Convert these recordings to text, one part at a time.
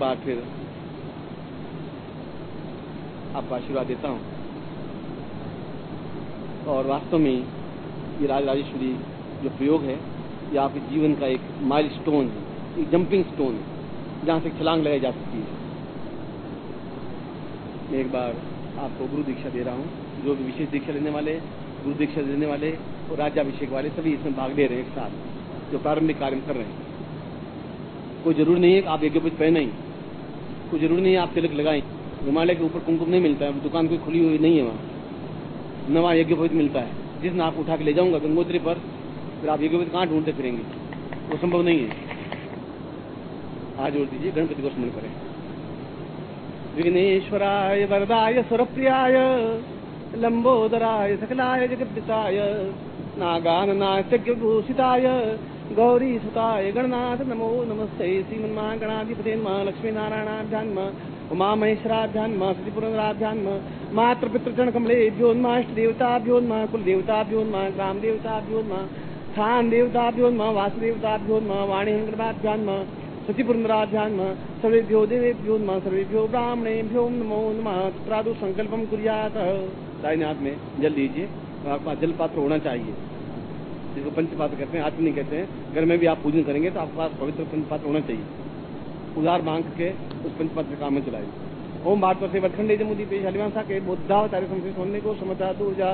बार फिर आपको आशीर्वाद देता हूँ। और वास्तव में ये राजराजेश्वरी जो प्रयोग है ये आपके जीवन का एक माइलस्टोन है, एक जंपिंग स्टोन है जहाँ से छलांग लगाई जा सकती है। मैं एक बार आपको गुरु दीक्षा दे रहा हूँ। जो भी विशेष दीक्षा लेने वाले, गुरु दीक्षा देने वाले और राज्याभिषेक वाले सभी इसमें भाग ले रहे हैं एक साथ, जो प्रारंभिक कार्य कर रहे हैं। कोई जरूरी नहीं है कि आप यज्ञोपवीत पहने, कोई जरूरी नहीं है आप तिलक लगाएं। हिमालय के ऊपर कुमकुम नहीं मिलता है, दुकान कोई खुली हुई नहीं है, वहाँ नवा यज्ञोपवीत मिलता है। जिस दिन आप उठा के ले जाऊंगा गंगोत्री पर, फिर आप यज्ञोपवीत कहाँ ढूंढते फिरेंगे, वो संभव नहीं है। आज जोड़ दीजिए, गणपति को स्मरण करें। विघ्नेश्वराय वरदाय सुरप्रियाय लंबोदराय सकलाय जगद्दिताय नागाननाथयज्ञभूषिताय गौरी सुताय गणनाथ नमो नमस्ते। श्रीमन्महागणाधिपते नमः, लक्ष्मीनारायणाभ्यां नमः, उमा महेश्वराभ्यां नमः, सतीपुरंदराभ्यां नमः, मातृपितृचरण कमलेभ्यो नमः, इष्टदेवताभ्यो नमः, कुलदेवताभ्यो नमः, ग्राम देवताभ्यो नमः, स्थान देवताभ्यो नमः, वासुदेवताभ्यो नमः, वाणी हिंगणनाभ्यां नमः, सतीपुरंदराभ्यां नमः, सर्वेभ्यो देवेभ्यो नमः, सर्वेभ्यो ब्राह्मणेभ्यो नमो नमः। तत्रादु संकल्पम कुर्यात्। दाहिने हाथ में जल लीजिए, आपके पास जल पात्र होना चाहिए, जिसको पंचपात्र कहते हैं, आत्मनी कहते हैं। घर में भी आप पूजन करेंगे तो आपके पास पवित्र पंचपात्र होना चाहिए। उधार मांग के उस पंचपात्र काम में चलाइए। ओम भारत से वटखंडे जमुदी पेश हलिवांसा के बुद्धावतारे संशय सोने को समता दूर्जा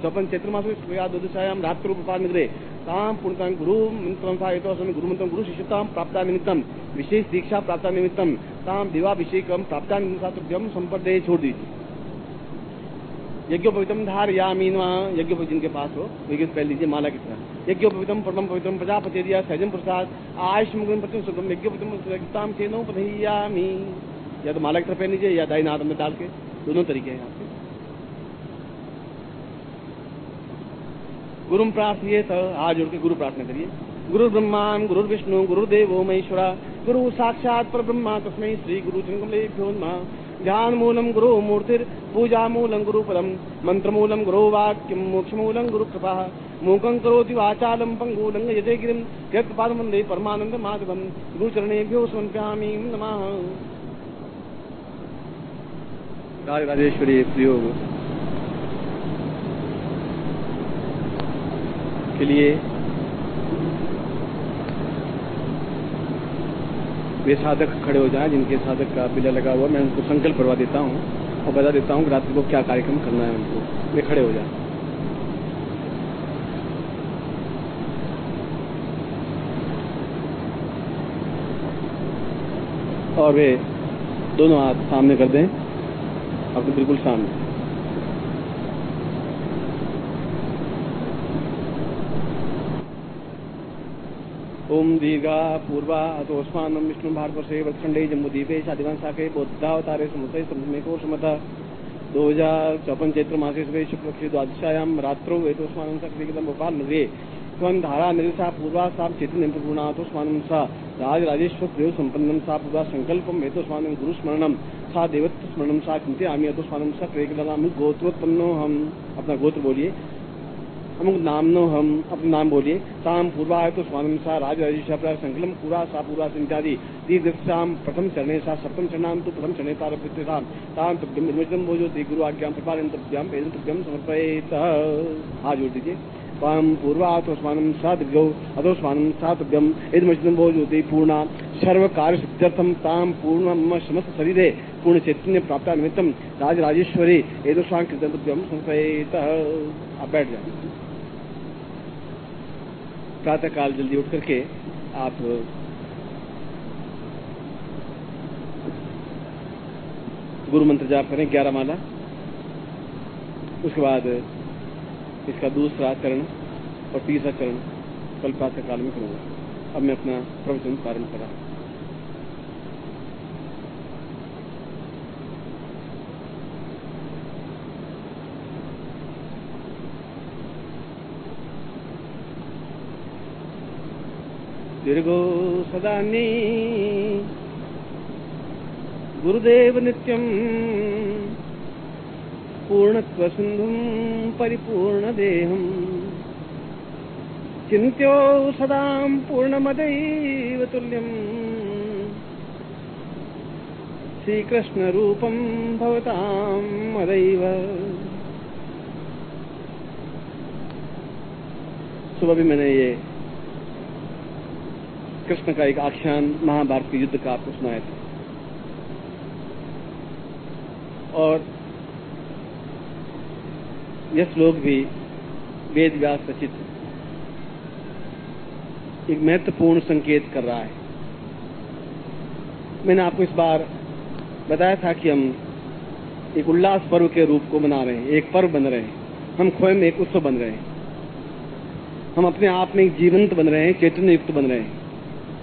चौपन चैत्र मास दुदशायाम रात्र रूपाल निग्रे ताम पुण्यतां गुरु मंत्रम सा हेतु असमि गुरु मंत्रम गुरु शिष्यताम प्राप्ता निमित्तम विशेष दीक्षा प्राप्ता निमित्तम ताम दिवाभिषेकम प्राप्ता निमित्तम संपदे छोड़ दीजिए। यज्ञोपवीतम धारयामि नमः। यज्ञोपवीत जिनके पास हो यज्ञ पहन लीजिए माला की तरह। यज्ञोपवीतम परमं पवित्रम प्रजापति दिया सहजम प्रसाद आयुष मुगम प्रतिम सुगम यज्ञोपवीतम चेनो पधयामि। या तो माला की तरह पहन लीजिए या दाहिने हाथ में डाल के, दोनों तरीके हैं आपके। गुरु प्रार्थिए तो हाथ जोड़ के गुरु प्रार्थना करिए। गुरु ब्रह्मान गुरु विष्णु गुरुदेवो महेश्वरा गुरु साक्षात पर ब्रह्मा तस्मै श्री गुरु चरणकमलेभ्यो नमः। ध्यान मूलम गुरु मूर्तिर पूजा मूलम गुरु पदम मंत्र मूलम गुरु वाक्यम मोक्ष मूलम गुरु कृपा मूकं करोति वाचालम पंगूलं यते गिरिं यत्पादं वन्दे परमानंद माधवम। गुरु चरणेभ्यो समर्पयामि नमः। राजराजेश्वरी प्रयोग के लिए वे साधक खड़े हो जाएं जिनके साधक का बिला लगा हुआ। मैं उनको संकल्प करवा देता हूँ और बता देता हूँ कि रात्रि को क्या कार्यक्रम करना है उनको। वे खड़े हो जाएं। और वे दोनों हाथ सामने कर दें, अपने बिल्कुल सामने। ओम दीर्घा पूर्वा अतोस्मान विष्णु भारतवर्षे वटखंडे जम्बूद्वीपे शादिवांसाके बौद्धावतारे समुदय समुद्मेको समता 2054 चैत्र मासे शुक्लपक्षे द्वादशायां रात्रौ एतोस्मानं सक्रियं भोपाल नगरे त्वं धारा निर्सा पूर्वा सा चैतन्यं पूर्णातोस्मानं सा राजराजेश्वर प्रयोग संपन्नं सा पूर्वा संकल्पम एतोस्मानं गुरुस्मरणं सा देवत्व स्मरणं सा चिंतयामि एतोस्मानं सा क्रियकलामि गोत्रोत्पन्नो हम। अपना गोत्र बोलिए। अमुक नामनो हम, अपने नाम बोलिए। ताम पूर्वा है तो स्वानम सा राजराजेश्वर संकलम पूरा सा पूरा इत्यादि तीर्थाम प्रथम चरणे सा सप्तम चरणाम तो प्रथम चरणे तारपिताम ताम तुभ्यम निर्मितम वो जो गुरु आज्ञाम प्रपालन तुभ्यम वेदम तुभ्यम समर्पयेत। हाथ जोड़ दीजिए। ताम पूर्वा तो स्वानम सा दिव्यो अतो स्वानम सा तुभ्यम एदमचितम वो ज्योति पूर्णा सर्व कार्य सिद्ध्यर्थम ताम पूर्ण समस्त शरीरे पूर्ण चैतन्य प्राप्त निमित्तम राजराजेश्वरी एदो स्वांग कृतम समर्पयेत। आप बैठ जाए। प्रातः काल जल्दी उठ करके आप गुरु मंत्र जाप करें 11 माला। उसके बाद इसका दूसरा चरण और तीसरा चरण कल प्रातः काल में करूंगा। अब मैं अपना प्रवचन प्रारंभ करा। दीर्घो सदानी गुरुदेव नित्यं पूर्णत्व सिंधुं परिपूर्ण देहं चिन्त्यो सदां पूर्णमदैव तुल्यं श्री कृष्ण रूपम भवतां मदैव। सुबह भी मैंने ये कृष्ण का एक आख्यान महाभारत के युद्ध का आपको सुनाया था, और यह श्लोक भी वेद व्यास रचित एक महत्वपूर्ण संकेत कर रहा है। मैंने आपको इस बार बताया था कि हम एक उल्लास पर्व के रूप को मना रहे हैं, एक पर्व बन रहे हैं, हम स्वयं एक उत्सव बन रहे हैं, हम अपने आप में एक जीवंत बन रहे हैं, चैतन्य युक्त बन रहे हैं।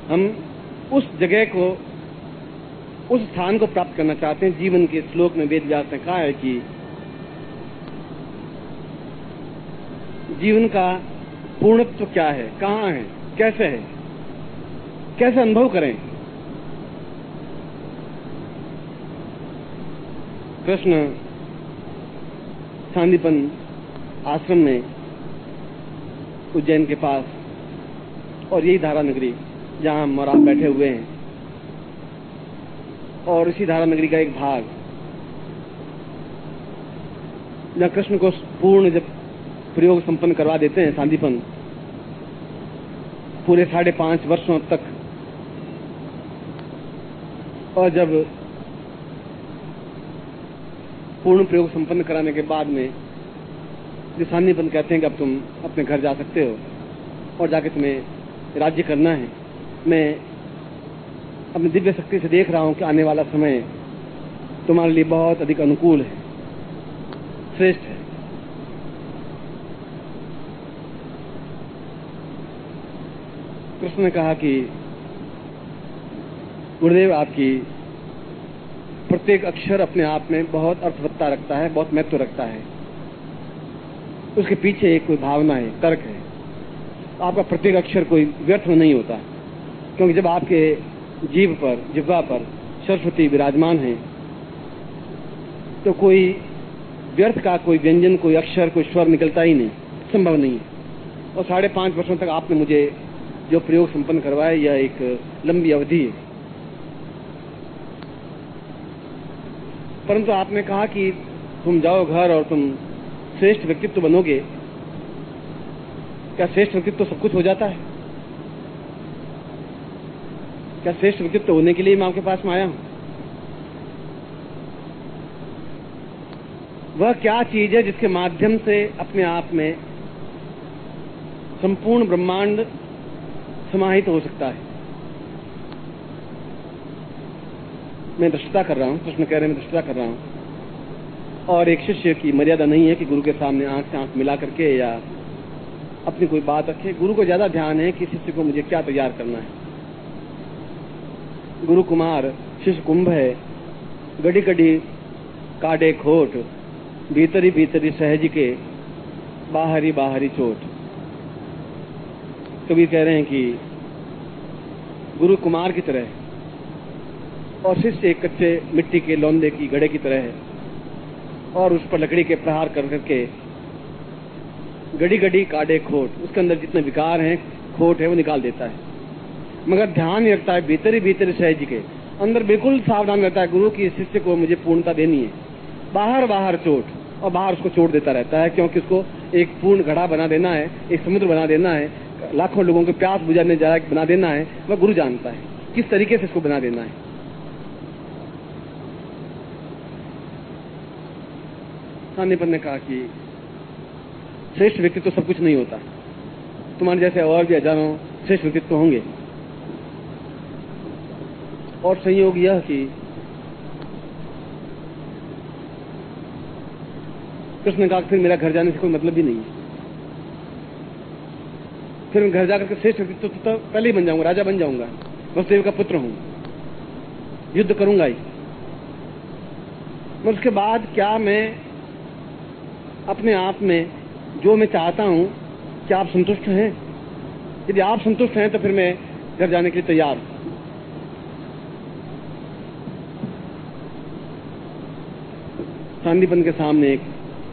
हम उस जगह को, उस स्थान को प्राप्त करना चाहते हैं। जीवन के श्लोक में वेद व्यास ने कहा है कि जीवन का पूर्णत्व क्या है, कहाँ है, कैसे है, कैसे अनुभव करें। कृष्ण सांदीपन आश्रम में उज्जैन के पास, और यही धारा नगरी जहां हम और आप बैठे हुए हैं, और इसी धारा नगरी का एक भाग जहां कृष्ण को पूर्ण जब प्रयोग संपन्न करवा देते हैं सांदीपन, पूरे 5.5 वर्षों तक, और जब पूर्ण प्रयोग संपन्न कराने के बाद में जो सांदीपन कहते हैं कि अब तुम अपने घर जा सकते हो और जाके तुम्हें राज्य करना है। मैं अपनी दिव्य शक्ति से देख रहा हूं कि आने वाला समय तुम्हारे लिए बहुत अधिक अनुकूल है, श्रेष्ठ है। कृष्ण ने कहा कि गुरुदेव, आपकी प्रत्येक अक्षर अपने आप में बहुत अर्थवत्ता रखता है, बहुत महत्व रखता है। उसके पीछे एक कोई भावना है, तर्क है। आपका प्रत्येक अक्षर कोई व्यर्थ नहीं होता, क्योंकि जब आपके जीभ पर, जिह्वा पर सरस्वती विराजमान है, तो कोई व्यर्थ का कोई व्यंजन, कोई अक्षर, कोई स्वर निकलता ही नहीं, संभव नहीं है। और 5.5 वर्षों तक आपने मुझे जो प्रयोग संपन्न करवाया, यह एक लंबी अवधि है। परंतु आपने कहा कि तुम जाओ घर और तुम श्रेष्ठ व्यक्तित्व बनोगे। क्या श्रेष्ठ व्यक्तित्व सब कुछ हो जाता है? क्या श्रेष्ठ व्यक्तित्व होने के लिए मैं आपके पास में आया हूं? वह क्या चीज है जिसके माध्यम से अपने आप में संपूर्ण ब्रह्मांड समाहित हो सकता है? मैं दृष्टता कर रहा हूं, कृष्ण कह रहे हैं मैं दृष्टता कर रहा हूं। और एक शिष्य की मर्यादा नहीं है कि गुरु के सामने आंख से आंख मिला करके या अपनी कोई बात रखे। गुरु को ज्यादा ध्यान है कि शिष्य को मुझे क्या तैयार करना है। गुरु कुमार शिष्य कुंभ है, गड़ी गड़ी काटे खोट, भीतरी भीतरी सहज के, बाहरी बाहरी चोट। कबीर कह रहे हैं कि गुरु कुमार की तरह और शिष्य एक कच्चे मिट्टी के लौंदे की घड़े की तरह है, और उस पर लकड़ी के प्रहार कर करके गड़ी गड़ी काटे खोट, उसके अंदर जितने विकार हैं, खोट है, वो निकाल देता है। मगर ध्यान नहीं रखता है भीतरी भीतरी सहज के, अंदर बिल्कुल सावधान रहता है गुरु की शिष्य को मुझे पूर्णता देनी है। बाहर बाहर चोट, और बाहर उसको छोड़ देता रहता है, क्योंकि उसको एक पूर्ण घड़ा बना देना है, एक समुद्र बना देना है, लाखों लोगों के प्यास बुझाने जा बना देना है। वह गुरु जानता है किस तरीके से इसको बना देना है। सांदीपन ने कहा कि श्रेष्ठ व्यक्तित्व तो सब कुछ नहीं होता, तुम्हारे जैसे और भी हजारों श्रेष्ठ व्यक्तित्व होंगे। और संयोग यह कि कृष्ण ने कहा फिर मेरा घर जाने से कोई मतलब भी नहीं है, फिर मैं घर जाकर के श्रेष्ठ व्यक्तित्व तो पहले ही बन जाऊंगा, राजा बन जाऊंगा, वसुदेव का पुत्र हूं, युद्ध करूंगा ही। और उसके बाद क्या मैं अपने आप में जो मैं चाहता हूं, क्या आप संतुष्ट हैं? यदि आप संतुष्ट हैं तो फिर मैं घर जाने के लिए तैयार हूं। सांदीपन के सामने एक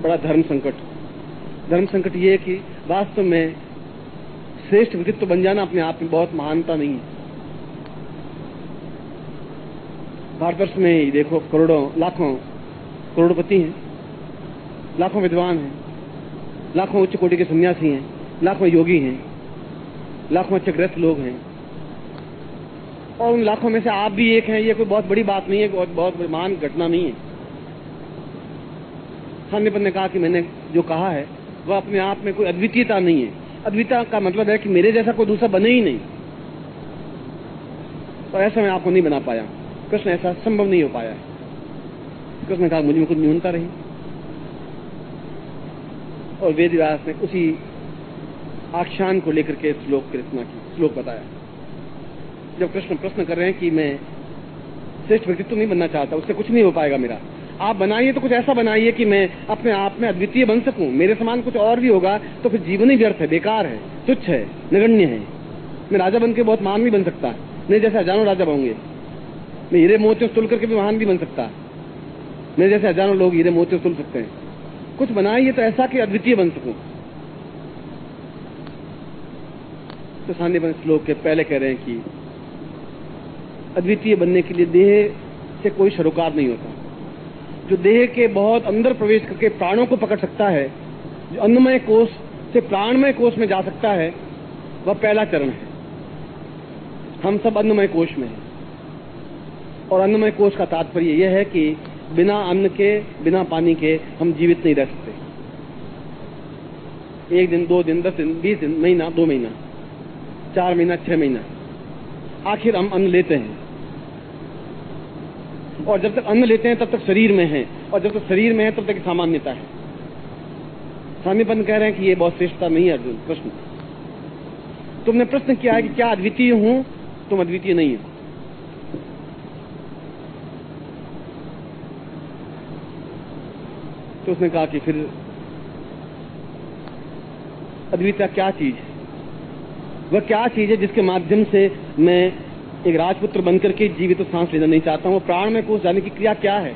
बड़ा धर्म संकट ये है कि वास्तव में श्रेष्ठ व्यक्तित्व बन जाना अपने आप में बहुत महानता नहीं है। भारतवर्ष में ही देखो करोड़ों लाखों करोड़पति हैं, लाखों विद्वान हैं, लाखों उच्च कोटि के सन्यासी हैं, लाखों योगी हैं, लाखों अच्छे ग्रस्त लोग हैं, और उन लाखों में से आप भी एक हैं। ये कोई बहुत बड़ी बात नहीं है, बहुत महान घटना नहीं है। सान्यपन ने कहा कि मैंने जो कहा है वह अपने आप में कोई अद्वितीयता नहीं है। अद्वितीयता का मतलब है कि मेरे जैसा कोई दूसरा बने ही नहीं, तो ऐसा मैं आपको नहीं बना पाया। कृष्ण ऐसा संभव नहीं हो पाया है। कृष्ण ने कहा मुझ में कुछ न्यूनता रही, और वेद व्यास ने उसी आख्यान को लेकर के श्लोक की रचना की, श्लोक बताया। जब कृष्ण प्रश्न कर रहे हैं कि मैं श्रेष्ठ व्यक्तित्व नहीं बनना चाहता, उससे कुछ नहीं हो पाएगा मेरा, आप बनाइए तो कुछ ऐसा बनाइए कि मैं अपने आप में अद्वितीय बन सकूं। मेरे समान कुछ और भी होगा तो फिर जीवन ही व्यर्थ है, बेकार है, तुच्छ है, नगण्य है। मैं राजा बन के बहुत महान नहीं बन सकता, मेरे जैसे हजारों राजा होंगे। मैं हीरे मोतियों तुल करके भी महान भी बन सकता, मेरे जैसे हजारों लोग हीरे मोतियों तुल सकते हैं। कुछ बनाइए तो ऐसा कि अद्वितीय बन सकूं। तो सान्यपन श्लोक के पहले कह रहे हैं कि अद्वितीय बनने के लिए देह से कोई सरोकार नहीं होता। जो देह के बहुत अंदर प्रवेश करके प्राणों को पकड़ सकता है, जो अन्नमय कोश से प्राणमय कोश में जा सकता है, वह पहला चरण है। हम सब अन्नमय कोश में हैं, और अन्नमय कोश का तात्पर्य यह है कि बिना अन्न के, बिना पानी के हम जीवित नहीं रह सकते। 1 दिन, 2 दिन, 10 दिन, 20 दिन, महीना, 2 महीना, 4 महीना, 6 महीना, आखिर हम अन्न लेते हैं। और जब तक अन्न लेते हैं तब तक शरीर में है, और जब तक शरीर में है तब तक सामान्यता है। सान्यपन कह रहे हैं कि ये बहुत श्रेष्ठता नहीं है। अर्जुन, प्रश्न तुमने प्रश्न किया है कि क्या अद्वितीय हूं, तुम अद्वितीय नहीं हो। तो उसने कहा कि फिर अद्वितीयता क्या चीज है, वह क्या चीज है जिसके माध्यम से मैं एक राजपुत्र बनकर के जीवित सांस लेना नहीं चाहता हूं। प्राण में कोश जाने की क्रिया क्या है,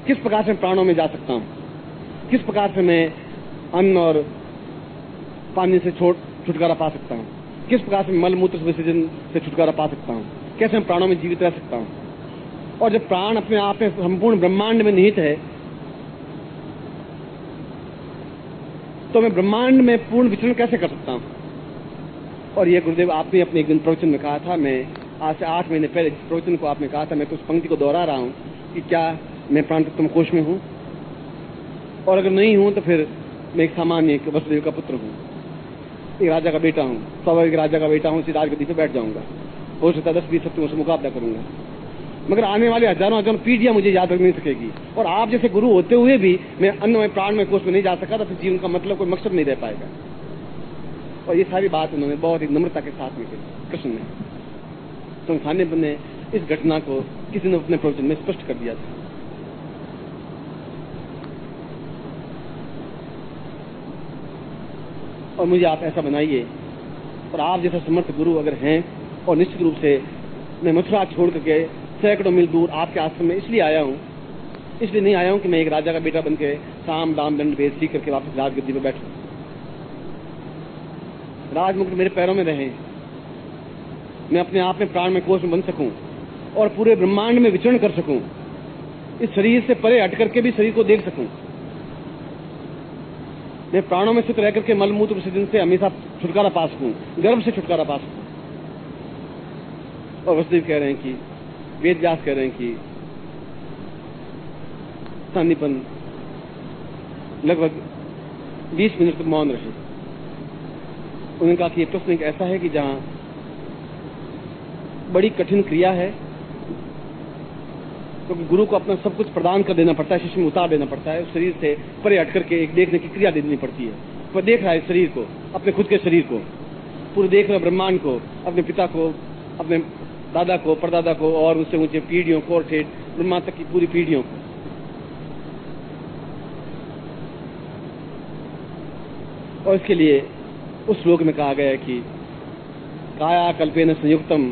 किस प्रकार से प्राणों में जा सकता हूं, किस प्रकार से मैं अन्न और पानी से छुटकारा पा सकता हूं, किस प्रकार से मल मूत्र विसर्जन से छुटकारा पा सकता हूं, कैसे मैं प्राणों में जीवित रह सकता हूं। और जब प्राण अपने आप में संपूर्ण ब्रह्मांड में निहित है, तो मैं ब्रह्मांड में पूर्ण विचरण कैसे कर सकता हूं। और ये गुरुदेव आपने अपने एक दिन प्रवचन में कहा था, मैं आज से 8 महीने पहले जिस प्रवचन को आपने कहा था, मैं तो उस पंक्ति को दोहरा रहा हूं कि क्या मैं प्राण तत्व कोश में हूं, और अगर नहीं हूं तो फिर मैं एक सामान्य वसुदेव का पुत्र हूं, एक राजा का बेटा हूं, स्वाभाविक राजा का बेटा हूं, इसी राजगद्दी पे बैठ जाऊंगा, हो सकता है 10-20 सत्यों से मुकाबला करूंगा, मगर आने वाले हजारों पीढ़ियां मुझे याद रख नहीं सकेगी। और आप जैसे गुरु होते हुए भी मैं अन्नमय प्राणमय कोश में नहीं जा सका, तो फिर जीवन का मतलब कोई मकसद नहीं रह पाएगा। और ये सारी बात उन्होंने बहुत ही नम्रता के साथ में कही कृष्ण ने। तो सान्यपन ने इस घटना को किसी ने अपने प्रवचन में स्पष्ट कर दिया था। और मुझे आप ऐसा बनाइए, और आप जैसा समर्थ गुरु अगर हैं, और निश्चित रूप से मैं मथुरा छोड़ करके सैकड़ों मील दूर आपके आश्रम में इसलिए आया हूं, इसलिए नहीं आया हूं कि मैं एक राजा का बेटा बनके साम दाम दंड भेद सीख करके वापस राजगद्दी पे बैठूं, राजमुकुट मेरे पैरों में रहे, मैं अपने आप में प्राण में कोश में बन सकूं, और पूरे ब्रह्मांड में विचरण कर सकूं, इस शरीर से परे हट करके भी शरीर को देख सकूं, मैं प्राणों में स्थित रह करके मलमूत्र विसर्जन से हमेशा छुटकारा पा सकूं, गर्भ से छुटकारा पा सकूं। और वसुदेव कह रहे हैं कि, वेद व्यास कह रहे हैं कि सान्यपन लगभग 20 मिनट तक मौन रहे। उन्होंने कहा कि ये प्रश्न एक ऐसा है कि जहां बड़ी कठिन क्रिया है, क्योंकि गुरु को अपना सब कुछ प्रदान कर देना पड़ता है, शिष्य में उतार देना पड़ता है, उस शरीर से परे हट करके एक देखने की क्रिया दे देनी पड़ती है। वह देख रहा है शरीर को, अपने खुद के शरीर को, पूरे देख रहा है ब्रह्मांड को, अपने पिता को, अपने दादा को, परदादा को, और उससे ऊंचे पीढ़ियों को, और ठेठ ब्रह्मा तक की पूरी पीढ़ियों को। और इसके लिए उस श्लोक में कहा गया है कि काया कल्पेन संयुक्तम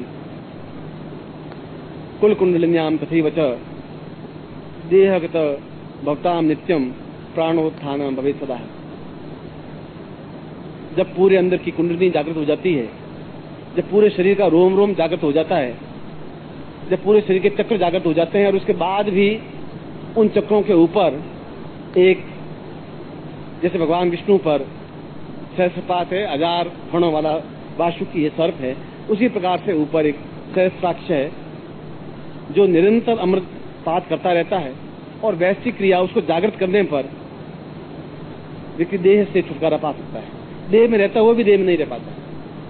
कुल कुंडलिन्याम तथैव च देहगत भक्ताम नित्यम प्राणोत्थानम भवेत् सदा। जब पूरे अंदर की कुंडलिनी जागृत हो जाती है, जब पूरे शरीर का रोम रोम जागृत हो जाता है, जब पूरे शरीर के चक्र जागृत हो जाते हैं और उसके बाद भी उन चक्रों के ऊपर एक, जैसे भगवान विष्णु पर सहस्रपात है, 1000 फणों वाला वासुकी है, सर्प है, उसी प्रकार से ऊपर एक सहस्राक्ष है जो निरंतर अमृतपात करता रहता है। और वैसी क्रिया उसको जागृत करने पर व्यक्ति देह से छुटकारा पा सकता है। देह में रहता हुआ भी देह में नहीं रह पाता,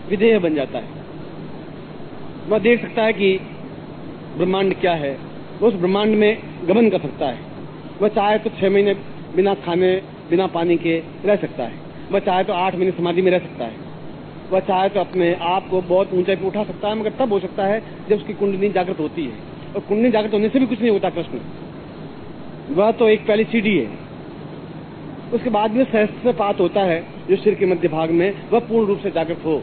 विदेह बन जाता है। वह देख सकता है कि ब्रह्मांड क्या है, वो उस ब्रह्मांड में गमन कर सकता है। वह चाहे तो 6 महीने बिना खाने बिना पानी के रह सकता है, वह चाहे तो 8 महीने समाधि में रह सकता है, वह चाहे तो अपने आप को बहुत ऊंचाई पर उठा सकता है, मगर तब हो सकता है जब उसकी कुंडली जागृत होती है। और कुंडली जागृत होने से भी कुछ नहीं होता कृष्ण, वह तो एक पहली सीढ़ी है। उसके बाद में सहस्त्रपात होता है जो सिर के मध्य भाग में, वह पूर्ण रूप से जागृत हो,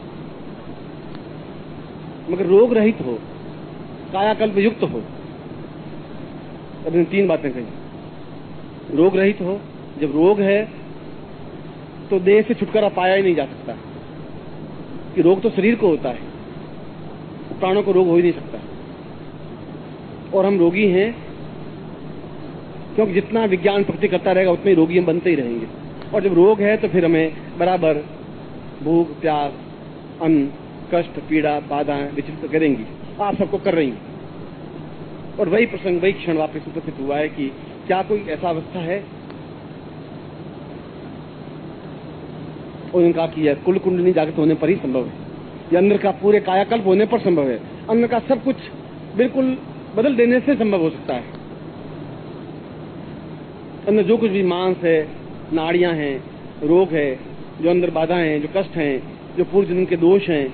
मगर रोग रहित हो, कायाकल्प युक्त हो। अब इन 3 बातें कही। रोग रहित हो, जब रोग है तो देह से छुटकारा पाया ही नहीं जा सकता, कि रोग तो शरीर को होता है, प्राणों को रोग हो ही नहीं सकता। और हम रोगी हैं क्योंकि जितना विज्ञान प्रगति करता रहेगा उतने रोगी हम बनते ही रहेंगे। और जब रोग है तो फिर हमें बराबर भूख, प्यास, अन्न, कष्ट, पीड़ा, बाधाएं विचलित करेंगी। आप सबको कर रही हैं। और वही प्रसंग, वही क्षण वापस उपस्थित हुआ है कि क्या कोई ऐसा अवस्था है। और उन्होंने कहा कि यह कुल कुंडली जागृत होने पर ही संभव है, यह अंदर का पूरे कायाकल्प होने पर संभव है, अंदर का सब कुछ बिल्कुल बदल देने से संभव हो सकता है। अंदर जो कुछ भी मांस है, नाड़ियां हैं, रोग है, जो अंदर बाधाएं हैं, जो कष्ट हैं, जो पूर्व जन्म के दोष हैं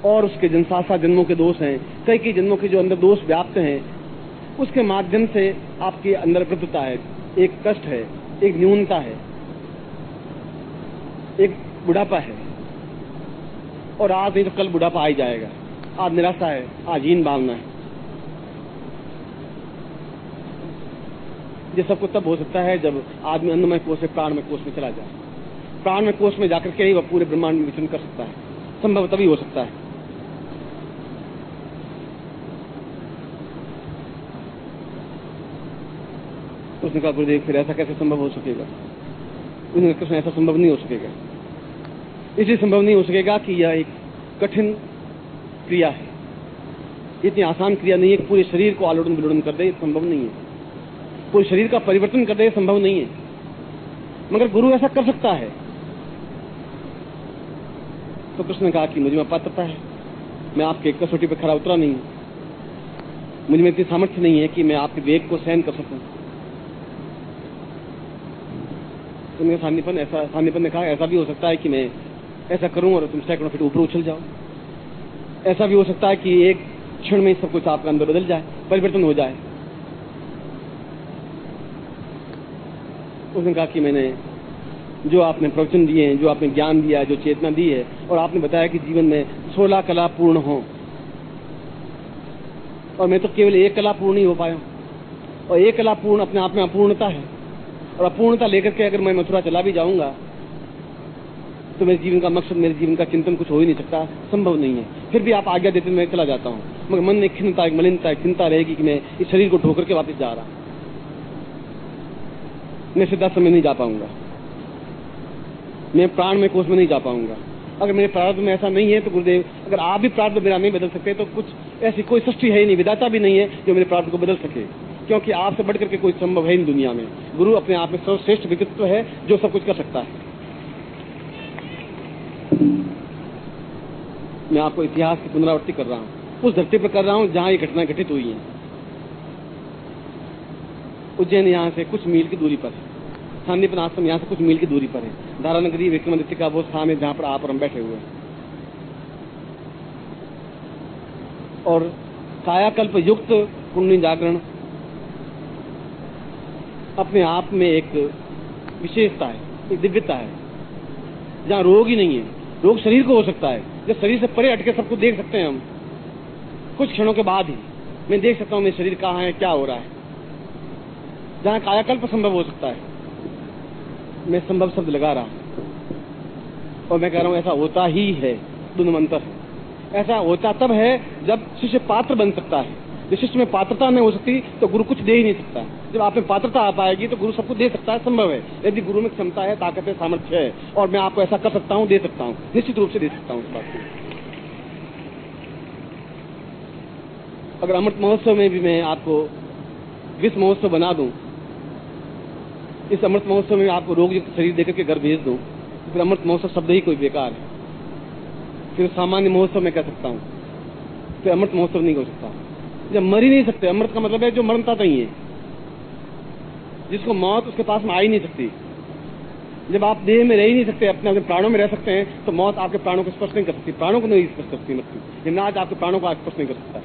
और उसके जनसासा जन्मों के दोष हैं, कई जन्मों के जो अंदर दोष व्याप्त हैं, उसके माध्यम से आपके अंदर प्रतुता है, एक कष्ट है, एक न्यूनता है, एक बुढ़ापा है। और आज नहीं तो कल बुढ़ापा आ ही जाएगा। आज निराशा है, आज हीन भावना है। ये सब कुछ तब हो सकता है जब आदमी अन्नमय कोश से प्राणमय कोश में चला जाए। प्राणमय कोश में जाकर के ही वह पूरे ब्रह्मांड में विचरण कर सकता है। संभव तभी हो सकता है। उसने कहा गुरुदेव फिर ऐसा कैसे संभव हो सकेगा? उन्होंने कृष्ण ऐसा संभव नहीं हो सकेगा। इसलिए संभव नहीं हो सकेगा कि यह एक कठिन क्रिया है, इतनी आसान क्रिया नहीं है कि पूरे शरीर को आलोड़न विलोड़न कर दे, संभव नहीं है। पूरे शरीर का परिवर्तन कर दे, संभव नहीं है, मगर गुरु ऐसा कर सकता है। तो कृष्ण ने कहा कि मुझे में पात्रता है, मैं आपके कसौटी पर खरा उतरा नहीं हूं, मुझ में इतनी सामर्थ्य नहीं है कि मैं आपके वेग को सहन कर सकूं। उनके सान्निपन ने कहा ऐसा भी हो सकता है कि मैं ऐसा करूं और तुम सैकड़ों फीट ऊपर उछल जाओ। ऐसा भी हो सकता है कि एक क्षण में सब कुछ आपका अंदर बदल जाए, परिवर्तन हो जाए। उसने कहा कि मैंने जो आपने प्रवचन दिए हैं, जो आपने ज्ञान दिया है, जो चेतना दी है, और आपने बताया कि जीवन में 16 कला पूर्ण हो, और मैं तो केवल एक कला पूर्ण ही हो पाया। और एक कला पूर्ण अपने आप में अपूर्णता है, और अपूर्णता लेकर के अगर मैं मथुरा चला भी जाऊंगा तो मेरे जीवन का मकसद, मेरे जीवन का चिंतन कुछ हो ही नहीं सकता, संभव नहीं है। फिर भी आप आज्ञा देते मैं चला जाता हूं, मगर मन में खिन्नता, एक मलिनता, एक चिंता रहेगी कि मैं इस शरीर को ठोकर के वापस जा रहा हूं, मैं सीधा समय नहीं जा पाऊंगा, मैं प्राण में कोष में नहीं जा पाऊंगा। अगर मेरे प्रारब्ध में ऐसा नहीं है तो गुरुदेव, अगर आप भी प्रारब्ध मेरा नहीं बदल सकते तो कुछ ऐसी कोई सृष्टि है ही नहीं, विधाता भी नहीं है जो मेरे प्रारब्ध को बदल सके, क्योंकि आपसे बढ़कर के कोई संभव है इन दुनिया में। गुरु अपने आप में सर्वश्रेष्ठ व्यक्तित्व है जो सब कुछ कर सकता है। मैं आपको इतिहास की पुनरावृत्ति कर रहा हूं, उस धरती पर कर रहा हूं जहां ये घटना घटित हुई है। उज्जैन यहां से कुछ मील की दूरी पर है, सान्निपन आश्रम यहां से कुछ मील की दूरी पर है, धारानगरी विक्रमादित्य का वो स्थान है जहां पर आप और हम बैठे हुए हैं। और कायाकल्प युक्त कुंडली जागरण अपने आप में एक विशेषता है, एक दिव्यता है, जहां रोग ही नहीं है। रोग शरीर को हो सकता है, जब शरीर से परे हटके सबको देख सकते हैं हम, कुछ क्षणों के बाद ही मैं देख सकता हूं मेरा शरीर कहां है, क्या हो रहा है। जहां कायाकल्प संभव हो सकता है, मैं संभव शब्द लगा रहा हूं और मैं कह रहा हूं ऐसा होता ही है, दोनों अंतर है। ऐसा होता तब है जब शिष्य पात्र बन सकता है, जब शिष्य में पात्रता नहीं हो सकती तो गुरु कुछ दे ही नहीं सकता। जब आप में पात्रता आ पाएगी तो गुरु सब कुछ दे सकता है, संभव है। यदि गुरु में क्षमता है, ताकत है, सामर्थ्य है और मैं आपको ऐसा कर सकता हूं, दे सकता हूं, निश्चित रूप से दे सकता हूं इस बात को। अगर अमृत महोत्सव में भी मैं आपको विश्व महोत्सव बना दूं, इस अमृत महोत्सव में आपको रोग युक्त शरीर देकर के घर भेज दूं, तो फिर अमृत महोत्सव शब्द ही कोई बेकार है। फिर सामान्य महोत्सव में कह सकता हूं, फिर अमृत महोत्सव नहीं हो सकता। जब मर ही नहीं सकते, अमृत का मतलब है जो मरता नहीं है, जिसको मौत उसके पास में आ ही नहीं सकती। जब आप देह में रह ही नहीं सकते, अपने प्राणों में रह सकते हैं, तो मौत आपके प्राणों को स्पर्श नहीं कर सकती, प्राणों को नहीं स्पर्श कर सकती मृत्यु, यमराज आपके प्राणों को स्पर्श नहीं कर सकता।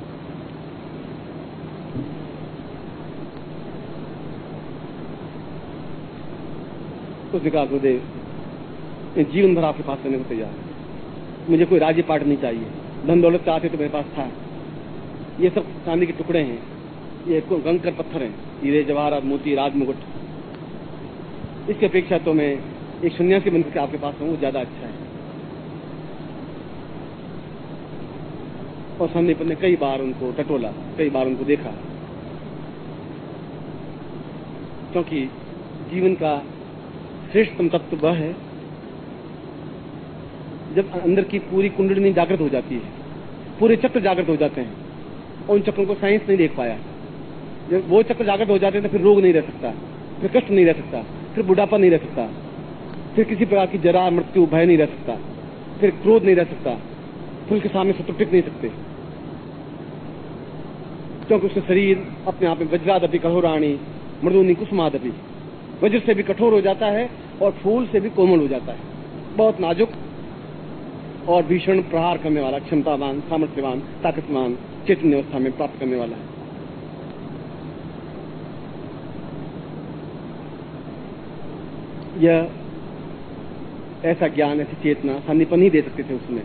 उसने कहा गुरुदेव मैं जीवन भर आपके पास रहने को तैयार हूं, मुझे कोई राज्य पाठ नहीं चाहिए, धन दौलत चाहते तो मेरे पास था, ये सब चांदी के टुकड़े हैं, ये कंकड़ पत्थर हैं, हीरे जवाहरात मोती राज मुकुट, इसकी अपेक्षा तो मैं एक सन्यासी बनकर के आपके पास हूं, वो ज्यादा अच्छा है। और संदीपन ने कई बार उनको टटोला, कई बार उनको देखा, क्योंकि जीवन का श्रेष्ठतम तत्व वह है जब अंदर की पूरी कुंडली जागृत हो जाती है, पूरे चक्र जागृत हो जाते हैं, और उन चक्रों को साइंस नहीं देख पाया। जब वो चक्र जागृत हो जाते हैं तो फिर रोग नहीं रह सकता, फिर कष्ट नहीं रह सकता, फिर बुढ़ापा नहीं रह सकता, फिर किसी प्रकार की जरा मृत्यु भय नहीं रह सकता, फिर क्रोध नहीं रह सकता, फिर उसके सामने शत्रु टिक नहीं सकते, क्योंकि उसका शरीर अपने आप में वज्रादपि कठोराणी मृदुनी कुसुमादपि, वज्र से भी कठोर हो जाता है और फूल से भी कोमल हो जाता है, बहुत नाजुक और भीषण प्रहार करने वाला, क्षमतावान, सामर्थ्यवान, ताकतवान, चैतन्य अवस्था में प्राप्त करने वाला है। यह ऐसा ज्ञान, ऐसी चेतना संदीपन ही दे सकते थे उसमें,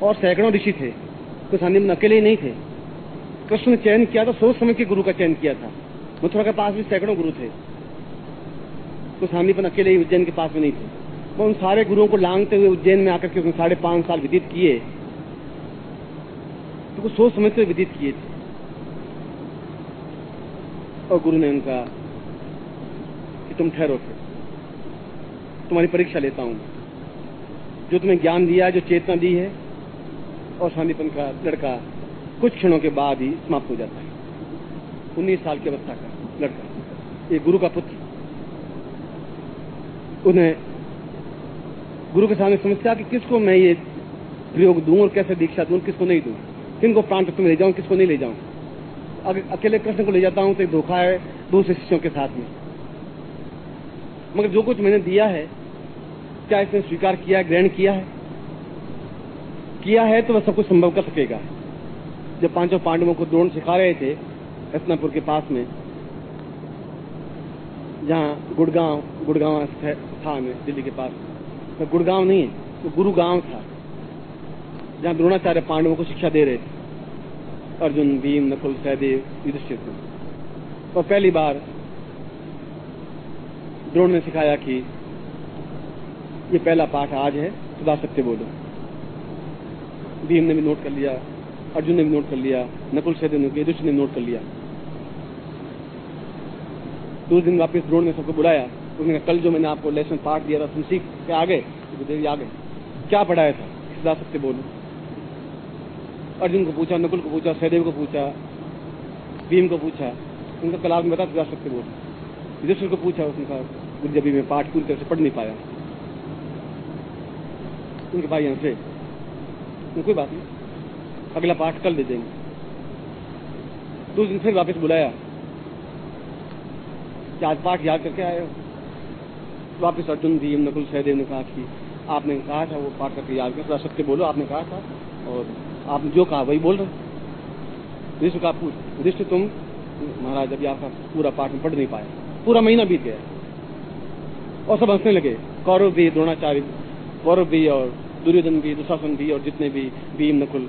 और सैकड़ों ऋषि थे, तो संदीपन अकेले ही नहीं थे। कृष्ण ने चयन किया तो सोच समझ के गुरु का चयन किया था। मथुरा के पास भी सैकड़ों गुरु थे, तो संदीपन अकेले ही उज्जैन के पास में नहीं थे। वो उन सारे गुरुओं को लांघते हुए उज्जैन में आकर के उसने 5.5 साल व्यतीत किए, तो कुछ सोच समझते हुए व्यतीत किए थे। और गुरु ने उनका कि तुम ठहरो, फिर तुम्हारी परीक्षा लेता हूं, जो तुम्हें ज्ञान दिया, जो चेतना दी है। और संदीपन का लड़का कुछ क्षणों के बाद ही समाप्त हो जाता है। 19 साल की अवस्था का लड़का, एक गुरु का पुत्र, उन्हें गुरु के सामने समस्या कि किसको मैं ये प्रयोग दूं और कैसे दीक्षा दूं, किसको नहीं दूं, किनको प्राण तत्व में ले जाऊं, किसको नहीं ले जाऊं। अगर अकेले कृष्ण को ले जाता हूं तो एक धोखा है दूसरे शिष्यों के साथ में। मगर जो कुछ मैंने दिया है, क्या इसने स्वीकार किया, ग्रहण किया है? किया है तो वह सब कुछ संभव कर सकेगा। जब 5 पांडवों को द्रोण सिखा रहे थे हस्तिनापुर के पास में, जहाँ गुड़गांव स्थान है दिल्ली के पास, तो गुड़गांव नहीं है, तो गुरुगांव था, जहाँ द्रोणाचार्य पांडवों को शिक्षा दे रहे थे, अर्जुन, भीम, नकुल, सहदेव, युधिष्ठिर को। और पहली बार द्रोण ने सिखाया कि ये पहला पाठ आज है, सदा सत्य बोलो। भीम ने भी नोट कर लिया, अर्जुन ने भी नोट कर लिया, नकुल, सहदेव ने, युधिष्ठिर ने नोट कर लिया। दूसरे दिन वापस द्रोण ने सबको बुलाया, उसने कहा कल जो मैंने आपको लेसन पाठ दिया था तुम सीख के आ गए? गुरुदेव आ गए। क्या पढ़ाया था? सदा सत्य बोलो। अर्जुन को पूछा, नकुल को पूछा, सहदेव को पूछा, भीम को पूछा, उनका कल आपने बता सदा सत्य बोलो। युधिष्ठिर को पूछा, उसने कहा जब भी मैं पाठ पूरी तरह से पढ़ नहीं पाया। उनके भाई यहाँ से कोई बात नहीं, अगला पाठ कल दे देंगे। दूसरे दिन फिर वापस बुलाया कि आज पाठ याद करके आए हो? वापस अर्जुन, भीम, नकुल, सहदेव ने कहा कि आपने कहा था वो पाठ करके याद कर, सत्य बोलो, आपने कहा था और आपने जो कहा वही बोल रहे। युधिष्ठिर का पूछ, युधिष्ठिर तुम महाराज अभी आपका पूरा पाठ में पढ़ नहीं पाया, पूरा महीना बीत गया। और सब हंसने लगे, कौरव भी, द्रोणाचार्य, कौरव भी और दुर्योधन भी, दुशासन भी और जितने भी, भीम, नकुल।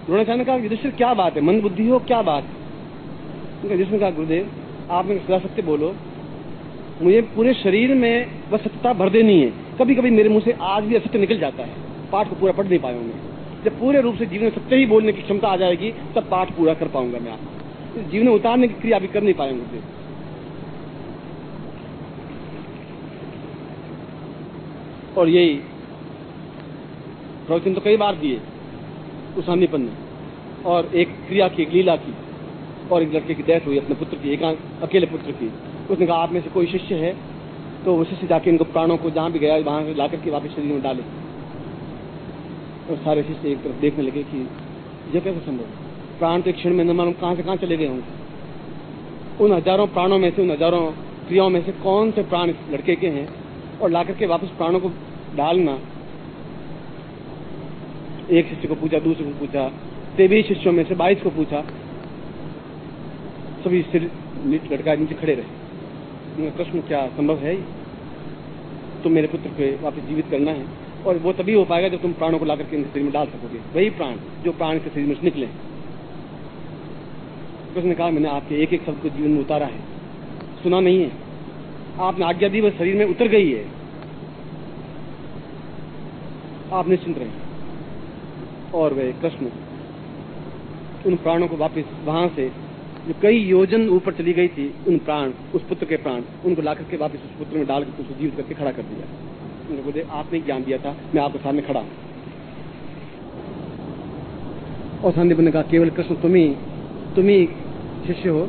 द्रोणाचार्य ने कहा युधिष्ठिर क्या बात है, मंद बुद्धि हो, क्या बात है? युधिष्ठिर ने कहा गुरुदेव आपने सदा सत्य बोलो, मुझे पूरे शरीर में बस सत्यता भर देनी है। कभी कभी मेरे मुंह से आज भी असत्य निकल जाता है, पाठ को पूरा पढ़ नहीं पाया हूं मैं, जब पूरे रूप से जीवन में सत्य ही बोलने की क्षमता आ जाएगी तब पाठ पूरा कर पाऊंगा मैं आपको। इस जीवन में उतारने की क्रिया भी कर नहीं पाएंगे मुझे। और यही प्रवचन तो कई बार दिए उस हानिपन ने, और एक क्रिया की, एक लीला की, और एक लड़के की डेथ हुई अपने पुत्र की, अकेले पुत्र की। उसने कहा आप में से कोई शिष्य है तो वो शिष्य जाके इनको प्राणों को जहां भी गया वहां से लाकर के वापस शरीर में डाले। और सारे शिष्य एक तरफ देखने लगे कि यह कैसे संभव, प्राण तो एक क्षण में न मालूम कहां से कहां चले गए होंगे। उन हजारों प्राणों में से, उन हजारों क्रियाओं में से कौन से प्राण इस लड़के के हैं, और लाकर के वापस प्राणों को डालना। एक शिष्य को पूछा, दूसरे को पूछा, 23 शिष्यों में से 22 को पूछा, सभी सिर लटका नीचे खड़े रहे। कृष्ण क्या संभव है, तुम मेरे पुत्र को वापस जीवित करना है, और वो तभी हो पाएगा जब तुम प्राणों को लाकर के इनके शरीर में डाल सकोगे, वही प्राण जो प्राण के शरीर में से निकले। कृष्ण ने कहा मैंने आपके एक एक शब्द को जीवन में उतारा है, सुना नहीं है, आपने आज्ञा दी, वह शरीर में उतर गई है, आप निश्चिंत रहे। और वे कृष्ण उन प्राणों को वापस वहां से जो कई योजन ऊपर चली गई थी, उन प्राण, उस पुत्र के प्राण, उनको लाकर के वापस उस पुत्र में डालकर उसको जीवित करके खड़ा कर दिया। उनको बोले आपने ज्ञान दिया था, मैं आपके सामने खड़ा हूं। और संदीप ने कहा केवल कृष्ण तुम ही शिष्य हो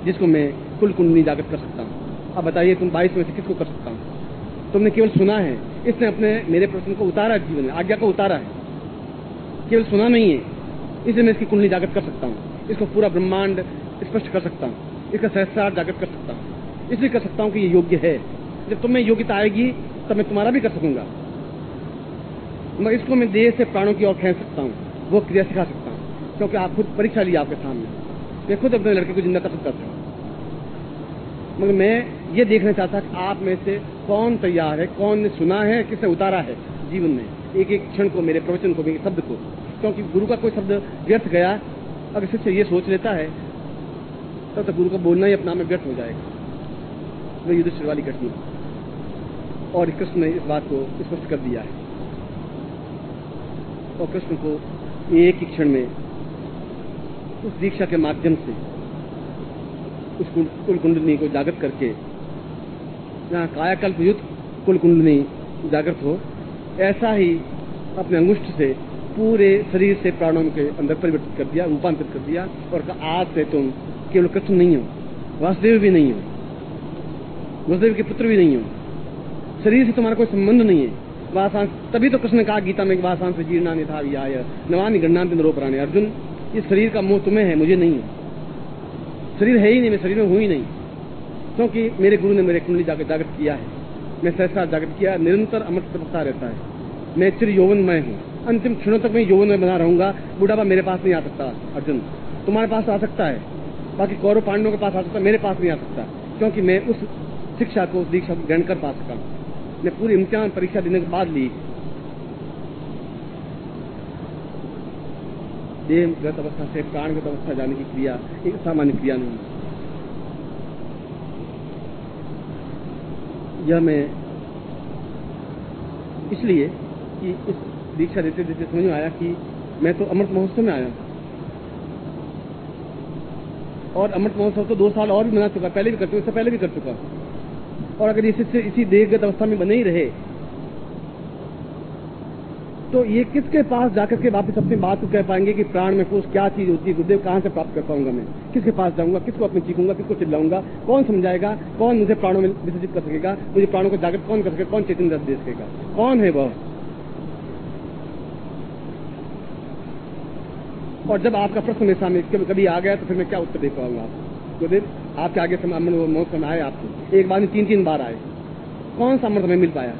जिसको मैं कुल कुंडली जागृत कर सकता हूँ। अब बताइए तुम 22 में से किसको कर सकता हूँ? तुमने केवल सुना है, इसने अपने मेरे प्रश्न को उतारा, जीवन में आज्ञा को उतारा है, केवल सुना नहीं है, इसलिए मैं इसकी कुंडली जागृत कर सकता हूँ, इसको पूरा ब्रह्मांड स्पष्ट कर सकता हूँ, इसका सहस्रार जागृत कर सकता हूँ। इसलिए कर सकता हूँ कि ये योग्य है, जब तुम्हें योग्यता आएगी तब मैं तुम्हारा भी कर सकूंगा। मैं इसको मैं देह से प्राणों की ओर खींच सकता हूँ, वो क्रिया सिखा सकता हूँ, क्योंकि आप खुद परीक्षा ली आपके सामने, मैं खुद अपने लड़के को जिंदा कर सकता था। मगर मैं ये देखना चाहता कि आप में से कौन तैयार है, कौन ने सुना है, किसने उतारा है जीवन में एक एक क्षण को, मेरे प्रवचन को, मेरे शब्द को। क्योंकि गुरु का कोई शब्द व्यर्थ गया, अगर शिष्य ये सोच लेता है तब तो गुरु का बोलना ही अपना में व्यर्थ हो जाएगा। वह युधिष्ठिर वाली घटना, और कृष्ण ने इस बात को स्पष्ट कर दिया है। और कृष्ण को एक ही क्षण में उस दीक्षा के माध्यम से उस कुल कुंडली को जागृत करके, जहाँ कायाकल्प युक्त कुल कुंडली जागृत हो, ऐसा ही अपने अंगुष्ठ से पूरे शरीर से प्राणों के अंदर परिवर्तित कर दिया, रूपांतरित कर दिया, और आज से तुम केवल कृष्ण नहीं हो, वासुदेव भी नहीं हो, वासुदेव के पुत्र भी नहीं हो, शरीर से तुम्हारा कोई संबंध नहीं है। वासांस, तभी तो कृष्ण ने कहा गीता में, वासांस जीर्णा निधा विहाय नवानि गृह्णान्ति नरोपराणि। अर्जुन, इस शरीर का मोह तुम्हें है, मुझे नहीं है। शरीर है ही नहीं, मैं शरीर में हूं ही नहीं, क्योंकि मेरे गुरु ने मेरे कुंडली जागृत किया है, मैं सहसा जागृत किया, निरंतर अमृत तपस्या रहता है, मैं चिर यौवनमय हूँ, अंतिम क्षणों तक मैं यौवन में बना रहूंगा। बुढ़ापा मेरे पास नहीं आ सकता। अर्जुन, तुम्हारे पास आ सकता है, बाकी कौरव पांडवों के पास आ सकता है, मेरे पास नहीं आ सकता, क्योंकि मैं उस शिक्षा को, उस दीक्षा को ग्रहण कर पा सका। मैं पूरी इम्तिहान परीक्षा देने के बाद ली। देहगत अवस्था से प्राणगत अवस्था जाने की क्रिया एक सामान्य क्रिया नहीं है। यह मैं इसलिए कि इस दीक्षा देते देते समझ में आया कि मैं तो अमृत महोत्सव में आया, और अमृत महोत्सव तो 2 साल और भी मना चुका, पहले भी कर चुका, इससे पहले भी कर चुका। और अगर इसी देहगत अवस्था में बने ही रहे तो ये किसके पास जाकर के वापस अपनी बात को कह पाएंगे कि प्राण में कोष क्या चीज होती है, गुरुदेव कहां से प्राप्त कर पाऊंगा, मैं किसके पास जाऊंगा, किसको अपने चीखूंगा, किसको चिल्लाऊंगा, कौन समझाएगा, कौन मुझे प्राणों में विसर्जित कर सकेगा, मुझे प्राणों को जागृत कौन कर सकेगा, कौन चेतन रस दे सकेगा, कौन है वह? और जब आपका प्रश्न मेरे सामने कभी आ गया तो फिर मैं क्या उत्तर दे पाऊंगा? गुरुदेव आपके आगे समय मौत में आए, आपको एक बार नहीं 3-3 बार आए, कौन सा अमृत हमें मिल पाया?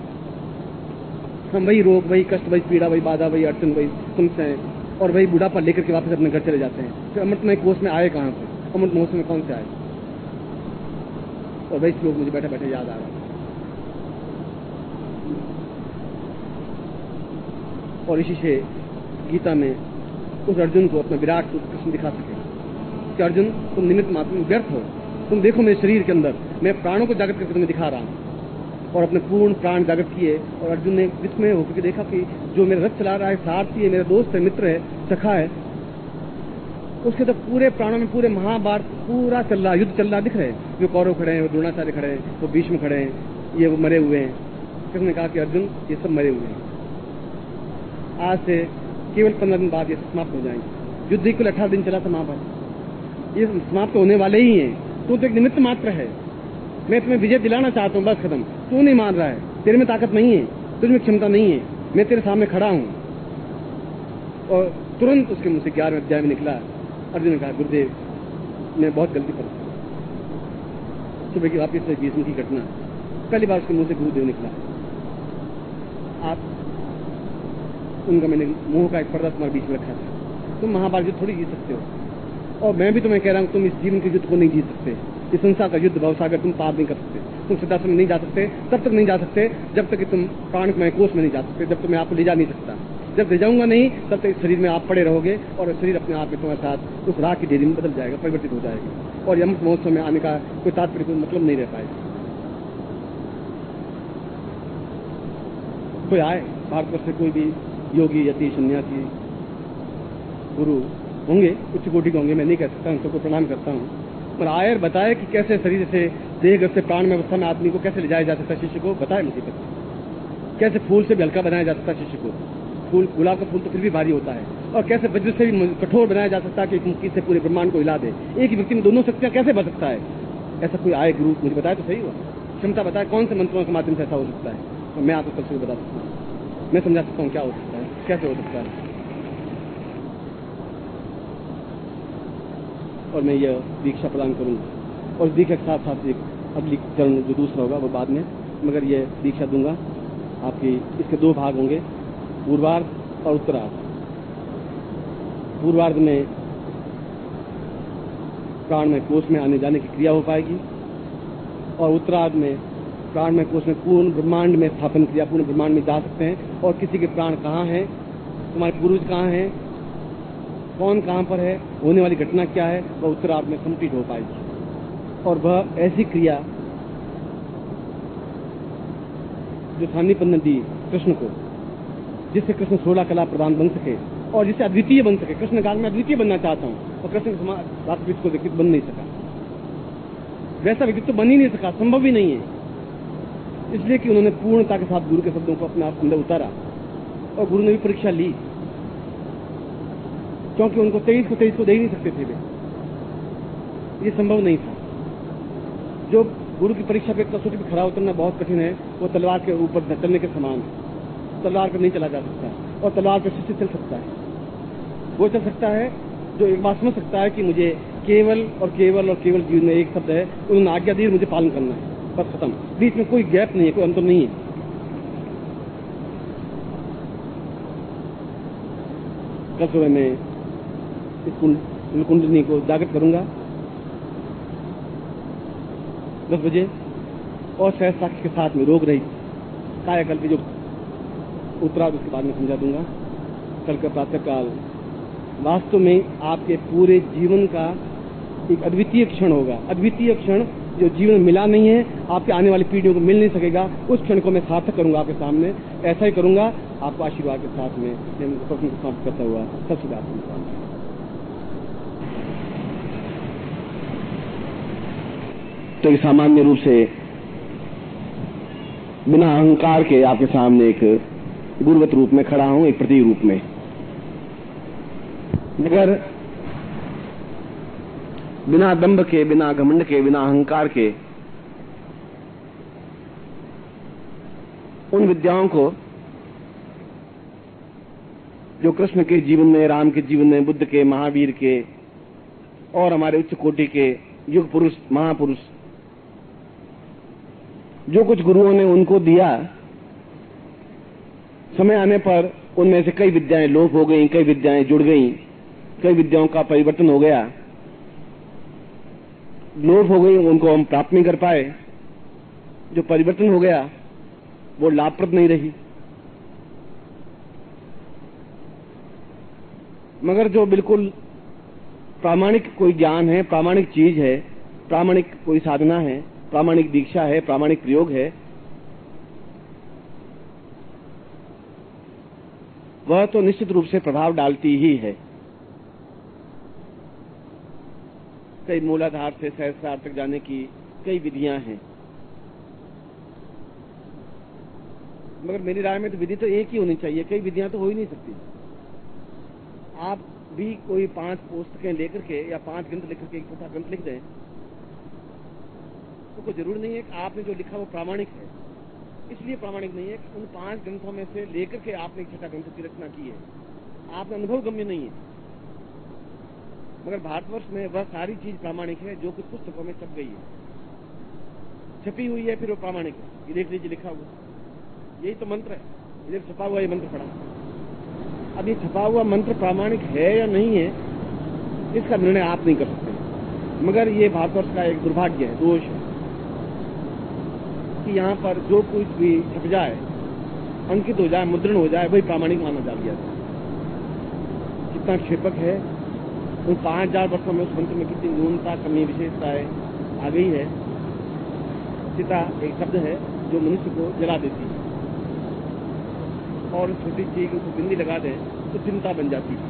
हम वही रोग, वही कष्ट, वही पीड़ा, वही बाधा, वही अड़चन, वही समस्याएं, और वही बुढ़ापा लेकर के वापस अपने घर चले जाते हैं। फिर अमृतमय कोष में आए कहां से? अमृत महोत्सव में कौन से आए? और वही श्लोक मुझे बैठे बैठे याद आ रहा है। और इसी से गीता में उस अर्जुन को अपना विराट रूप कृष्ण दिखा सके कि अर्जुन तुम निमित्त मात्र, व्यर्थ हो, तुम देखो मेरे शरीर के अंदर मैं प्राणों को जागृत करके तुम्हें दिखा रहा हूं, और अपने पूर्ण प्राण जागृत किए। और अर्जुन ने विस्मय होकर देखा कि जो मेरा रथ चला रहा है, सारथी है, मेरा दोस्त है, मित्र है, सखा है, उसके तो पूरे प्राणों में पूरे महाभारत पूरा चल रहा, युद्ध चल रहा दिख रहे हैं। वो कौरव खड़े हैं, वो द्रोणाचार्य खड़े हैं, वो भीष्म खड़े हैं, ये वो मरे हुए हैं। किसने कहा कि अर्जुन ये सब मरे हुए हैं, आज से केवल 15 दिन बाद ये समाप्त हो जाएंगे। युद्ध कुल 18 दिन चला था महाभारत, ये समाप्त होने वाले ही हैं। तू तो एक निमित्त मात्र है, मैं तुम्हें विजय दिलाना चाहता हूँ, बस खत्म। तू नहीं मान रहा है, तेरे में ताकत नहीं है, तुझ में क्षमता नहीं है, मैं तेरे सामने खड़ा हूँ। और तुरंत उसके मुंह से 11वें अध्याय में निकला, अर्जुन ने कहा गुरुदेव मैं बहुत गलती कर, सुबह की वापिस से 20 की घटना, पहली बार उसके मुंह से गुरुदेव निकला। आप उनका मैंने मुंह का एक पर्दा तुम्हारे बीच में रखा था, तुम महाभारत युद्ध थोड़ी जीत सकते हो। और मैं भी तुम्हें कह रहा हूँ तुम इस जीवन के युद्ध को नहीं जीत सकते, इस संसार का युद्ध भवसागर तुम पार नहीं कर सकते। तुम सिद्धाश्रम में नहीं जा सकते, तब तक नहीं जा सकते जब तक कि तुम प्राणमय कोष में नहीं जा सकते, जब तक मैं आपको ले जा नहीं सकता। जब ले जाऊंगा नहीं तब तक इस शरीर में आप पड़े रहोगे और शरीर अपने आप में तुम्हारे साथ उस राख की डेरी में बदल जाएगा, परिवर्तित हो जाएगा, और अमृत महोत्सव में आने का कोई तात्पर्य, कोई मतलब नहीं रह पाएगा। कोई आए भारतवर्ष से कोई भी योगी, यति, सन्यासी, गुरु होंगे, उच्च कोटि के होंगे, मैं नहीं कह सकता, उन सबको प्रणाम करता हूँ, पर आए और बताए कि कैसे शरीर से देह से प्राण में अवस्था में आदमी को कैसे ले जाया जा सकता है। शिष्य को बताए मुझे कैसे फूल से भी हल्का बनाया जा सकता है शिष्य को, फूल गुलाब का फूल तो फिर भी भारी होता है, और कैसे वज्र से भी कठोर बनाया जा सकता है कि एक मुक्ति से पूरे ब्रह्मांड को हिला दे। एक ही व्यक्ति में दोनों शक्तियां कैसे बढ़ सकता है, ऐसा कोई आए गुरु मुझे बताए तो सही हुआ, क्षमता बताए कौन से मंत्रों के माध्यम से ऐसा हो सकता है, और मैं आपको सबसे बता सकता हूँ, मैं समझा सकता हूँ क्या हो सकता है, कैसे हो सकता है। और मैं यह दीक्षा प्रदान करूंगा, और दीक्षा के साथ साथ एक अगली चरण जो दूसरा होगा वो बाद में, मगर यह दीक्षा दूंगा आपकी। इसके 2 भाग होंगे, पूर्वार्ध और उत्तरार्ध। पूर्वार्ध में प्राणमय कोष में आने जाने की क्रिया हो पाएगी, और उत्तरार्ध में प्राणमय कोष में पूर्ण ब्रह्मांड में स्थापन क्रिया, पूर्ण ब्रह्मांड में जा सकते हैं, और किसी के प्राण कहाँ हैं, तुम्हारे पूर्वज कहाँ हैं, कौन कहाँ पर है, होने वाली घटना क्या है, वह उत्तरार्ध में कंप्लीट हो पाएगी। और वह ऐसी क्रिया जो सान्निपन्न दी कृष्ण को, जिससे कृष्ण 16 कला प्रदान बन सके और जिससे अद्वितीय बन सके। कृष्ण काल में अद्वितीय बनना चाहता हूँ, और कृष्ण के समान वास्तविक को व्यक्तित्व बन नहीं सका, वैसा व्यक्तित्व बन ही नहीं सका, संभव ही नहीं है, इसलिए कि उन्होंने पूर्णता के साथ गुरु के शब्दों को अपने अंदर उतारा, और गुरु ने भी परीक्षा ली, क्योंकि उनको 23 को दे ही नहीं सकते थे वे, ये संभव नहीं था। जो गुरु की परीक्षा पे कसौटी पे खड़ा उतरना बहुत कठिन है, वो तलवार के ऊपर चलने के समान है, तलवार पर नहीं चला जा सकता, और तलवार पर शिष्य चल सकता है, वो चल सकता है जो एक बात समझ सकता है कि मुझे केवल और केवल और केवल जीवन में एक शब्द है, उन्होंने आज्ञा दी, मुझे पालन करना है, बस खत्म, बीच में कोई गैप नहीं है, कोई अंतर नहीं है। कल सुबह मैं इस कुंडलिनी को जागृत करूंगा 10 बजे, और सहज साक्षी के साथ में रोग रही कायाकल्प जो उत्तरार्ध उसके बाद में समझा दूंगा। कल का प्रातःकाल वास्तव में आपके पूरे जीवन का एक अद्वितीय क्षण होगा, अद्वितीय क्षण जो जीवन में मिला नहीं है, आपके आने वाली पीढ़ियों को मिल नहीं सकेगा। उस क्षण को मैं सार्थक करूंगा आपके सामने, ऐसा ही करूंगा आपको आशीर्वाद के साथ में। प्रश्न को समाप्त करता हुआ सबसे बात तो सामान्य रूप से बिना अहंकार के आपके सामने एक गुरुवत रूप में खड़ा हूं, एक प्रतीक रूप में, मगर बिना दंभ के, बिना घमंड के, बिना अहंकार के उन विद्याओं को जो कृष्ण के जीवन में, राम के जीवन में, बुद्ध के, महावीर के और हमारे उच्च कोटि के युग पुरुष, महापुरुष, जो कुछ गुरुओं ने उनको दिया, समय आने पर उनमें से कई विद्याएं लोप हो गई, कई विद्याएं जुड़ गई, कई विद्याओं का परिवर्तन हो गया, लोप हो गई, उनको हम प्राप्त नहीं कर पाए। जो परिवर्तन हो गया वो लाभप्रद नहीं रही, मगर जो बिल्कुल प्रामाणिक कोई ज्ञान है, प्रामाणिक चीज है, प्रामाणिक कोई साधना है, प्रामाणिक दीक्षा है, प्रामाणिक प्रयोग है, वह तो निश्चित रूप से प्रभाव डालती ही है। कई मूलाधार से सहस्रार तक जाने की कई विधियां हैं, मगर मेरी राय में तो विधि तो एक ही होनी चाहिए, कई विधियां तो हो ही नहीं सकती। आप भी कोई 5 पुस्तकें लेकर के या 5 ग्रंथ लेकर के एक छोटा ग्रंथ लिख दें तो कोई जरूरी नहीं है कि आपने जो लिखा वो प्रामाणिक है। इसलिए प्रामाणिक नहीं है कि उन 5 ग्रंथों में से लेकर के आपने एक छोटा ग्रंथ की रचना की है, आपका अनुभव गम्य नहीं है। मगर भारतवर्ष में वह सारी चीज प्रामाणिक है जो कुछ पुस्तकों में छप गई है, छपी हुई है, फिर वो प्रामाणिक है। ये देख लीजिए लिखा हुआ, यही तो मंत्र है। इधर छपा हुआ ये मंत्र पड़ा। अब ये छपा हुआ मंत्र प्रामाणिक है या नहीं है, इसका निर्णय आप नहीं कर सकते। मगर ये भारतवर्ष का एक दुर्भाग्य है, दोष है कि यहाँ पर जो कुछ भी छप जाए, अंकित हो जाए, मुद्रण हो जाए, वही प्रामाणिक माना जा गया था। कितना क्षेपक है, उन 5000 वर्षों में उस मंत्र में कितनी न्यूनता, कमी, विशेषताएं आ गई है। चिता एक शब्द है जो मनुष्य को जला देती है, और छोटी चीज को बिंदी लगा दे तो चिंता बन जाती है।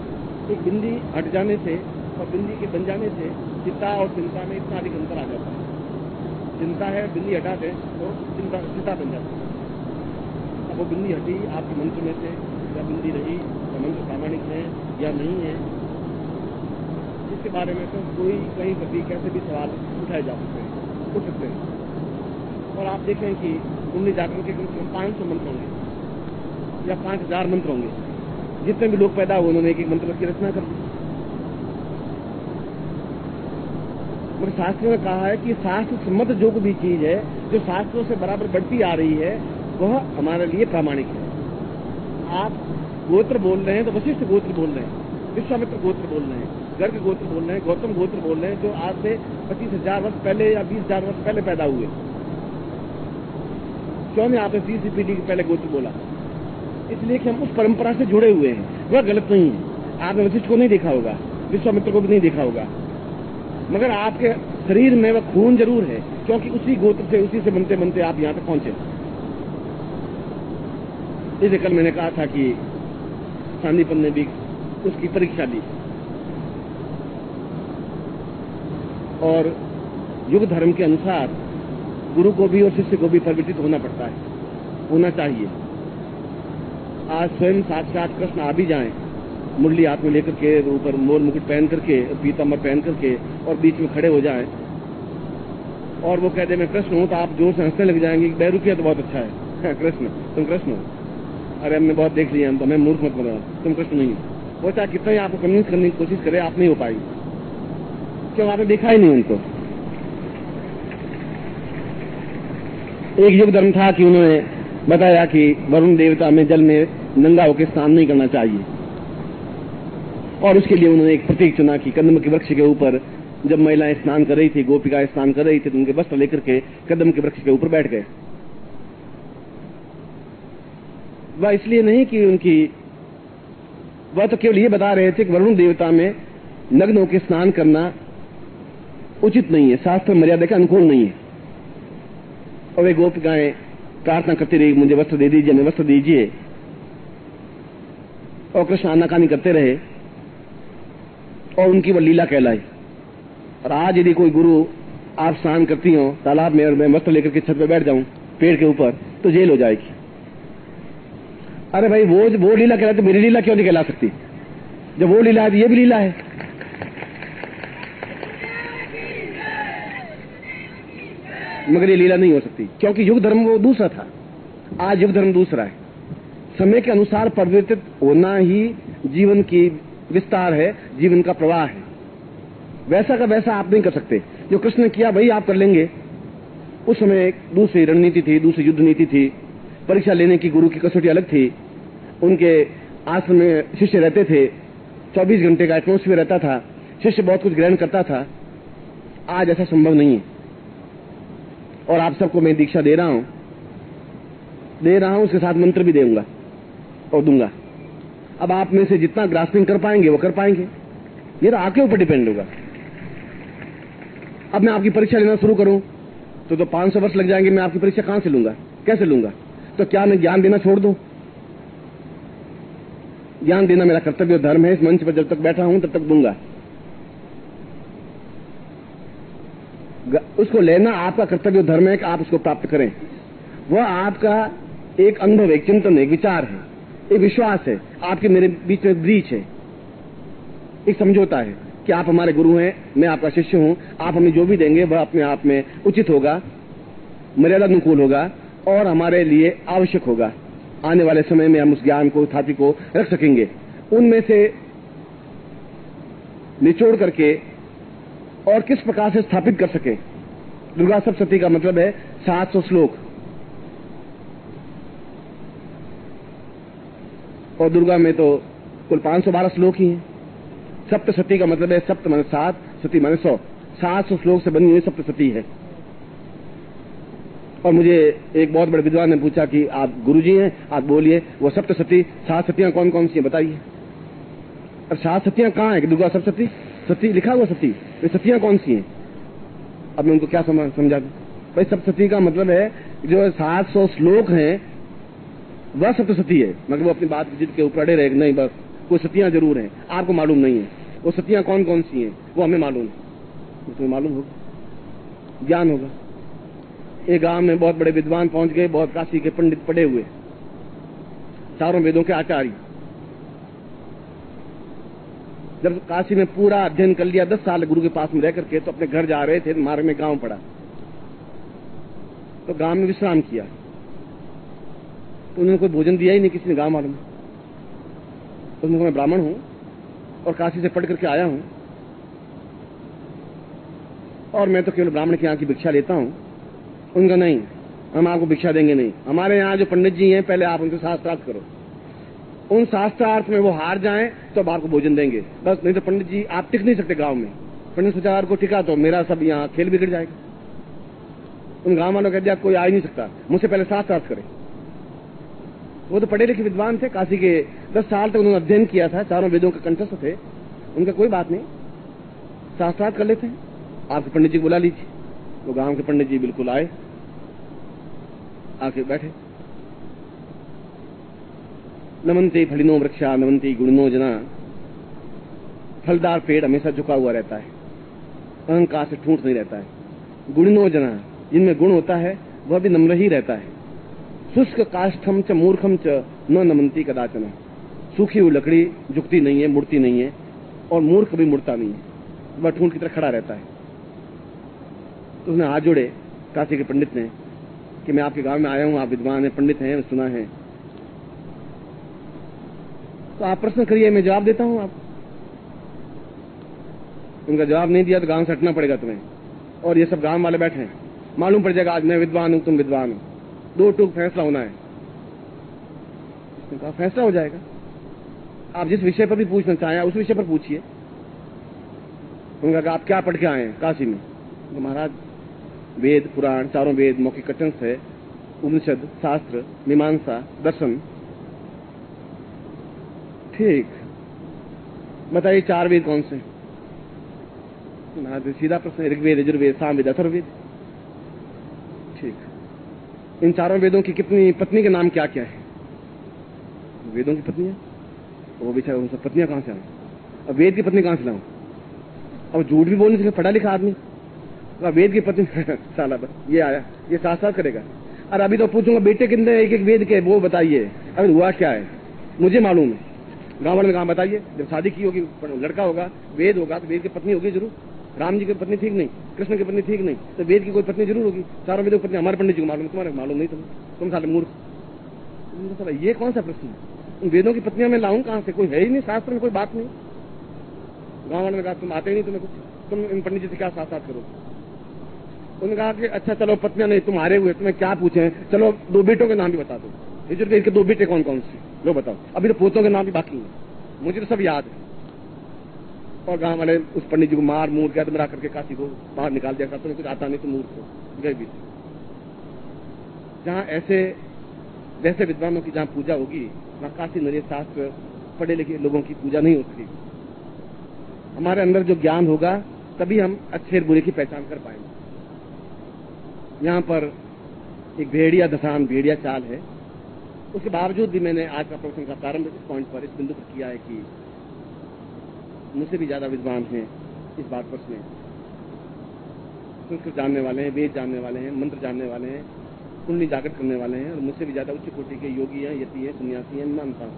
एक बिंदी हट जाने से और बिंदी के बन जाने से चिता और चिंता में इतना अधिक अंतर आ जाता है। चिंता है, बिंदी हटा दे तो चिंता बन जाती है। अब वो बिंदी हटी आपके मंत्र में से, या बिंदी रही, या मंत्र प्रामाणिक है या नहीं है, इसके बारे में तो कोई कहीं कभी कैसे भी सवाल उठाए जा सकते हैं। और आप देखें कि उन्हें जागरण के कम से कम 500 मंत्र होंगे या 5000 मंत्र होंगे। जितने भी लोग पैदा हुए उन्होंने एक मंत्र की रचना कर दी। मगर शास्त्रों ने कहा है कि शास्त्र सम्मत जो भी चीज है, जो शास्त्रों से बराबर बढ़ती आ रही है, वह हमारे लिए प्रामाणिक है। आप गोत्र बोल रहे हैं तो वशिष्ठ गोत्र बोल रहे हैं, विश्वामित्र गोत्र बोल रहे हैं, गर्ग गोत्र बोल रहे हैं, गौतम गोत्र बोल रहे हैं, जो आज से 25,000 वर्ष पहले या 20,000 वर्ष पहले पैदा हुए। क्यों नहीं आपने 30 पीढ़ी पहले गोत्र बोला? इसलिए कि हम उस परंपरा से जुड़े हुए हैं। वह गलत नहीं है। आपने वशिष्ठ को नहीं देखा होगा, विश्वामित्र को भी नहीं देखा होगा, मगर आपके शरीर में वह खून जरूर है, क्योंकि उसी गोत्र से, उसी से बनते बनते आप यहां तक पहुंचे। इसे कल मैंने कहा था कि सांदीपन ने भी उसकी परीक्षा ली, और युग धर्म के अनुसार गुरु को भी और शिष्य को भी परिवर्तित होना पड़ता है, होना चाहिए। आज स्वयं साक्षात कृष्ण आ भी जाएं, मुरली हाथ में लेकर के, ऊपर मोर मुकुट पहन करके, पीताम्बर पहन करके, और बीच में खड़े हो जाएं, और वो कहते मैं कृष्ण हूं, तो आप जोर से हंसने लग जाएंगे। बैरुकिया तो बहुत अच्छा है, कृष्ण, तुम कृष्ण हो। अरे हमने बहुत देख लिया, तो मैं मूर्ख मत बना, तुम कृष्ण नहीं हो। वो चाहे कितना ही आपको कन्विंस करने की कोशिश करे, आप नहीं हो पाएगी, क्यों? आपने देखा ही नहीं उनको। एक युग धर्म था कि उन्होंने बताया कि वरुण देवता में जल में नंगा होकर स्नान नहीं करना चाहिए, और उसके लिए उन्होंने एक प्रतीक चुना कि कदम के वृक्ष के ऊपर जब महिलाएं स्नान कर रही थी, गोपिकाएं स्नान कर रही थी, तो उनके वस्त्र लेकर के कदम के वृक्ष के ऊपर बैठ गए। वह इसलिए नहीं कि वह तो केवल ये बता रहे थे कि वरुण देवता में नग्न होकर स्नान करना उचित नहीं है, शास्त्र मर्यादा के अनुकूल नहीं है। और वे गोपिकाएं प्रार्थना करती रही, मुझे वस्त्र दे दीजिए, हमें वस्त्र दीजिए, और कृष्ण आनाकानी करते रहे, और उनकी वह लीला कहलाई। और आज यदि कोई गुरु आप स्नान करती हो तालाब में, और मैं वस्त्र लेकर के छत पे बैठ जाऊं पेड़ के ऊपर, तो जेल हो जाएगी। अरे भाई, वो लीला कहलाती, मेरी लीला क्यों नहीं कहला सकती? जब वो लीला है तो ये भी लीला है। मगर ये लीला नहीं हो सकती, क्योंकि युग धर्म वो दूसरा था, आज युग धर्म दूसरा है। समय के अनुसार परिवर्तित होना ही जीवन की विस्तार है, जीवन का प्रवाह है। वैसा का वैसा आप नहीं कर सकते। जो कृष्ण ने किया वही आप कर लेंगे। उस समय एक दूसरी रणनीति थी, दूसरी युद्ध नीति थी, परीक्षा लेने की गुरु की कसौटी अलग थी। उनके आश्रम में शिष्य रहते थे, 24 घंटे का एटमोस्फियर रहता था, शिष्य बहुत कुछ ग्रहण करता था। आज ऐसा संभव नहीं है, और आप सबको मैं दीक्षा दे रहा हूं, उसके साथ मंत्र भी दूंगा और दूंगा। अब आप में से जितना ग्रास्पिंग कर पाएंगे वो कर पाएंगे, ये तो आपके ऊपर डिपेंड होगा। अब मैं आपकी परीक्षा लेना शुरू करूं तो 500 वर्ष लग जाएंगे। मैं आपकी परीक्षा कहां से लूंगा, कैसे लूंगा? तो क्या मैं ज्ञान देना छोड़ दूं? ज्ञान देना मेरा कर्तव्य और धर्म है। इस मंच पर जब तक बैठा हूं तब तक दूंगा। उसको लेना आपका कर्तव्य और धर्म है कि आप उसको प्राप्त करें। वह आपका एक अनुभव, एक चिंतन, एक विचार है, एक विश्वास है, आपके मेरे बीच में ब्रीच है, एक समझौता है कि आप हमारे गुरु हैं, मैं आपका शिष्य हूं, आप हमें जो भी देंगे वह अपने आप में उचित होगा, मर्यादा अनुकूल होगा और हमारे लिए आवश्यक होगा। आने वाले समय में हम उस ज्ञान को, स्थापि को रख सकेंगे। उनमें से निचोड़ करके और किस प्रकार से स्थापित कर सके। दुर्गा सप्तशती का मतलब है 700 श्लोक, और दुर्गा में तो कुल 512 श्लोक ही हैं। सप्तशती का मतलब है सप्त माने 7, सती माने 100। 700 श्लोक से बनी हुई सप्तशती है। और मुझे एक बहुत बड़े विद्वान ने पूछा कि आप गुरुजी हैं, आप बोलिए वो सप्तशती 7 सतियां कौन कौन सी हैं बताइए। अब 7 सतियां कहाँ है कि दुर्गा सप्तशती, सती लिखा हुआ सती, ये सतियां कौन सी हैं? अब मैं उनको क्या समझा दूं? भाई सप्तशती का मतलब है जो 700 श्लोक हैं वह सप्तशती है। मगर वो अपनी बात जिद के ऊपर अड़े रहे, नहीं बस कुछ सतियां जरूर हैं, आपको मालूम नहीं है। वो सतियां कौन कौन सी हैं वो हमें मालूम है, तुम्हें मालूम होगा, ज्ञान होगा। एक गांव में बहुत बड़े विद्वान पहुंच गए, बहुत काशी के पंडित पढ़े हुए, चारों वेदों के आचार्य। जब काशी में पूरा अध्ययन कर लिया, 10 साल गुरु के पास में रह करके, तो अपने घर जा रहे थे, मार्ग में गांव पड़ा, तो गांव में विश्राम किया। तो उन्होंने कोई भोजन दिया ही नहीं किसी ने, गांव वालों में। तो उन्होंने, मैं ब्राह्मण हूं और काशी से पढ़ करके आया हूं, और मैं तो केवल ब्राह्मण के यहाँ की भिक्षा लेता हूं। उनका नहीं, हम आपको भिक्षा देंगे नहीं, हमारे यहाँ जो पंडित जी हैं पहले आप उनसे शास्त्रार्थ करो, उन शास्त्रार्थ में वो हार जाएं तो अब आपको भोजन देंगे, बस। नहीं तो पंडित जी आप टिक नहीं सकते गांव में। पंडित सुचार को टिका तो मेरा सब यहाँ खेल बिगड़ जाएगा। उन गांव वालों कह दिया कोई आ ही नहीं सकता, मुझसे पहले शास्त्रार्थ करे। वो तो पढ़े लिखे विद्वान थे, काशी के 10 साल तक उन्होंने अध्ययन किया था, चारों वेदों के कंठस्थ थे, उनका कोई बात नहीं, शास्त्रार्थ कर लेते हैं। आपके पंडित जी को बुला लीजिए। वो गांव के पंडित जी बिल्कुल आए, आके बैठे। नमन्ते फलिनो वृक्षा नमन्ते गुणिनो जना। फलदार पेड़ हमेशा झुका हुआ रहता है, अहंकार से ठूंठ नहीं रहता है। गुणिनो जना, जिनमें गुण होता है वह भी नम्र ही रहता है। शुष्क काष्ठम च मूर्खम च न नमन्ति कदाचन। सूखी हुई लकड़ी झुकती नहीं है, मुड़ती नहीं है, और मूर्ख भी मुड़ता नहीं है, वह ठूंठ की तरह खड़ा रहता है। तो उसने हाथ जोड़े काशी के पंडित ने कि मैं आपके गांव में आया हूं, आप विद्वान हैं, पंडित हैं, सुना है, तो आप प्रश्न करिए, मैं जवाब देता हूं। आप उनका जवाब नहीं दिया तो गांव से हटना पड़ेगा तुम्हें। और ये सब गांव वाले बैठे हैं, मालूम पड़ जाएगा आज मैं विद्वान हूं, तुम विद्वान हो, 2 टूक फैसला होना है। उसने कहा फैसला हो जाएगा, आप जिस विषय पर भी पूछना चाहें उस विषय पर पूछिए। उन्होंने कहा आप क्या पढ़ के आए हैं काशी में? तो महाराज वेद पुराण, चारों वेद, मौखिक कथन है, उपनिषद, शास्त्र, मीमांसा, दर्शन। ठीक, बताइए 4 वेद कौन से? सीधा प्रश्न, ऋग्वेद, यजुर्वेद, सामवेद, अथर्ववेद। ठीक, इन चारों वेदों की कितनी पत्नी के नाम क्या क्या है? वेदों की पत्नियां, वो बेचारा उन सब पत्नियां कहां से आए? अब वेद की पत्नी कहां से लाऊं? अब झूठ भी बोलने से पढ़ा लिखा आदमी, वेद की पत्नी साला ये आया, ये साथ करेगा। और अभी तो पूछूंगा बेटे कितने, एक एक वेद के, वो बताइए अगर हुआ क्या है, मुझे मालूम है। गांव वाले ने कहा बताइए, जब शादी की होगी, लड़का होगा, वेद होगा, तो वेद की पत्नी होगी जरूर। राम जी की पत्नी ठीक नहीं, कृष्ण की पत्नी ठीक नहीं, तो वेद की कोई पत्नी जरूर होगी। चारों वेदों की पत्नी हमारे पंडित जी को मालूम, तुम्हारे मालूम नहीं, तुम साले मूर्ख। ये कौन सा प्रश्न है? उन वेदों की पत्नियां मैं लाऊं कहां से? कोई है ही नहीं शास्त्र में, कोई बात नहीं। गांव वाले ने कहा तुम आते ही नहीं, तुम्हें कुछ, तुम इन पंडित जी से क्या साथ करो? उन्होंने कहा कि अच्छा चलो पत्नियां नहीं, तुम हारे हुए, तुम्हें क्या पूछे, चलो 2 बेटों के नाम भी बता दो। यजुर्वेद के 2 बेटे कौन कौन से, लो बताओ। अभी तो पोतों के नाम भी बाकी है, मुझे तो सब याद है। और गांव वाले उस पंडित जी को मार मूर के अदमरा करके काशी को बाहर निकाल दिया, तुम्हें कुछ आता नहीं, तुम मूर्ख हो, गए भी। जहां ऐसे वैसे विद्वानों की जहां पूजा होगी, वहां काशी नरे शास्त्र पढ़े लिखे लोगों की पूजा नहीं होती। हमारे अंदर जो ज्ञान होगा तभी हम अच्छे और बुरे की पहचान कर पाएंगे। यहाँ पर एक भेड़िया दशान, भेड़िया चाल है, उसके बावजूद भी मैंने आज का प्रवचन का प्रारंभ इस पॉइंट पर, इस बिंदु पर किया है कि मुझसे भी ज्यादा विद्वान हैं इस बात पर में, संस्कृत जानने वाले हैं, वेद जानने वाले हैं, मंत्र जानने वाले हैं, कुंडली जागृत करने वाले हैं, और मुझसे भी ज्यादा उच्च कोटि के योगी हैं, यति हैं, सन्यासी हैं, मानता हूं।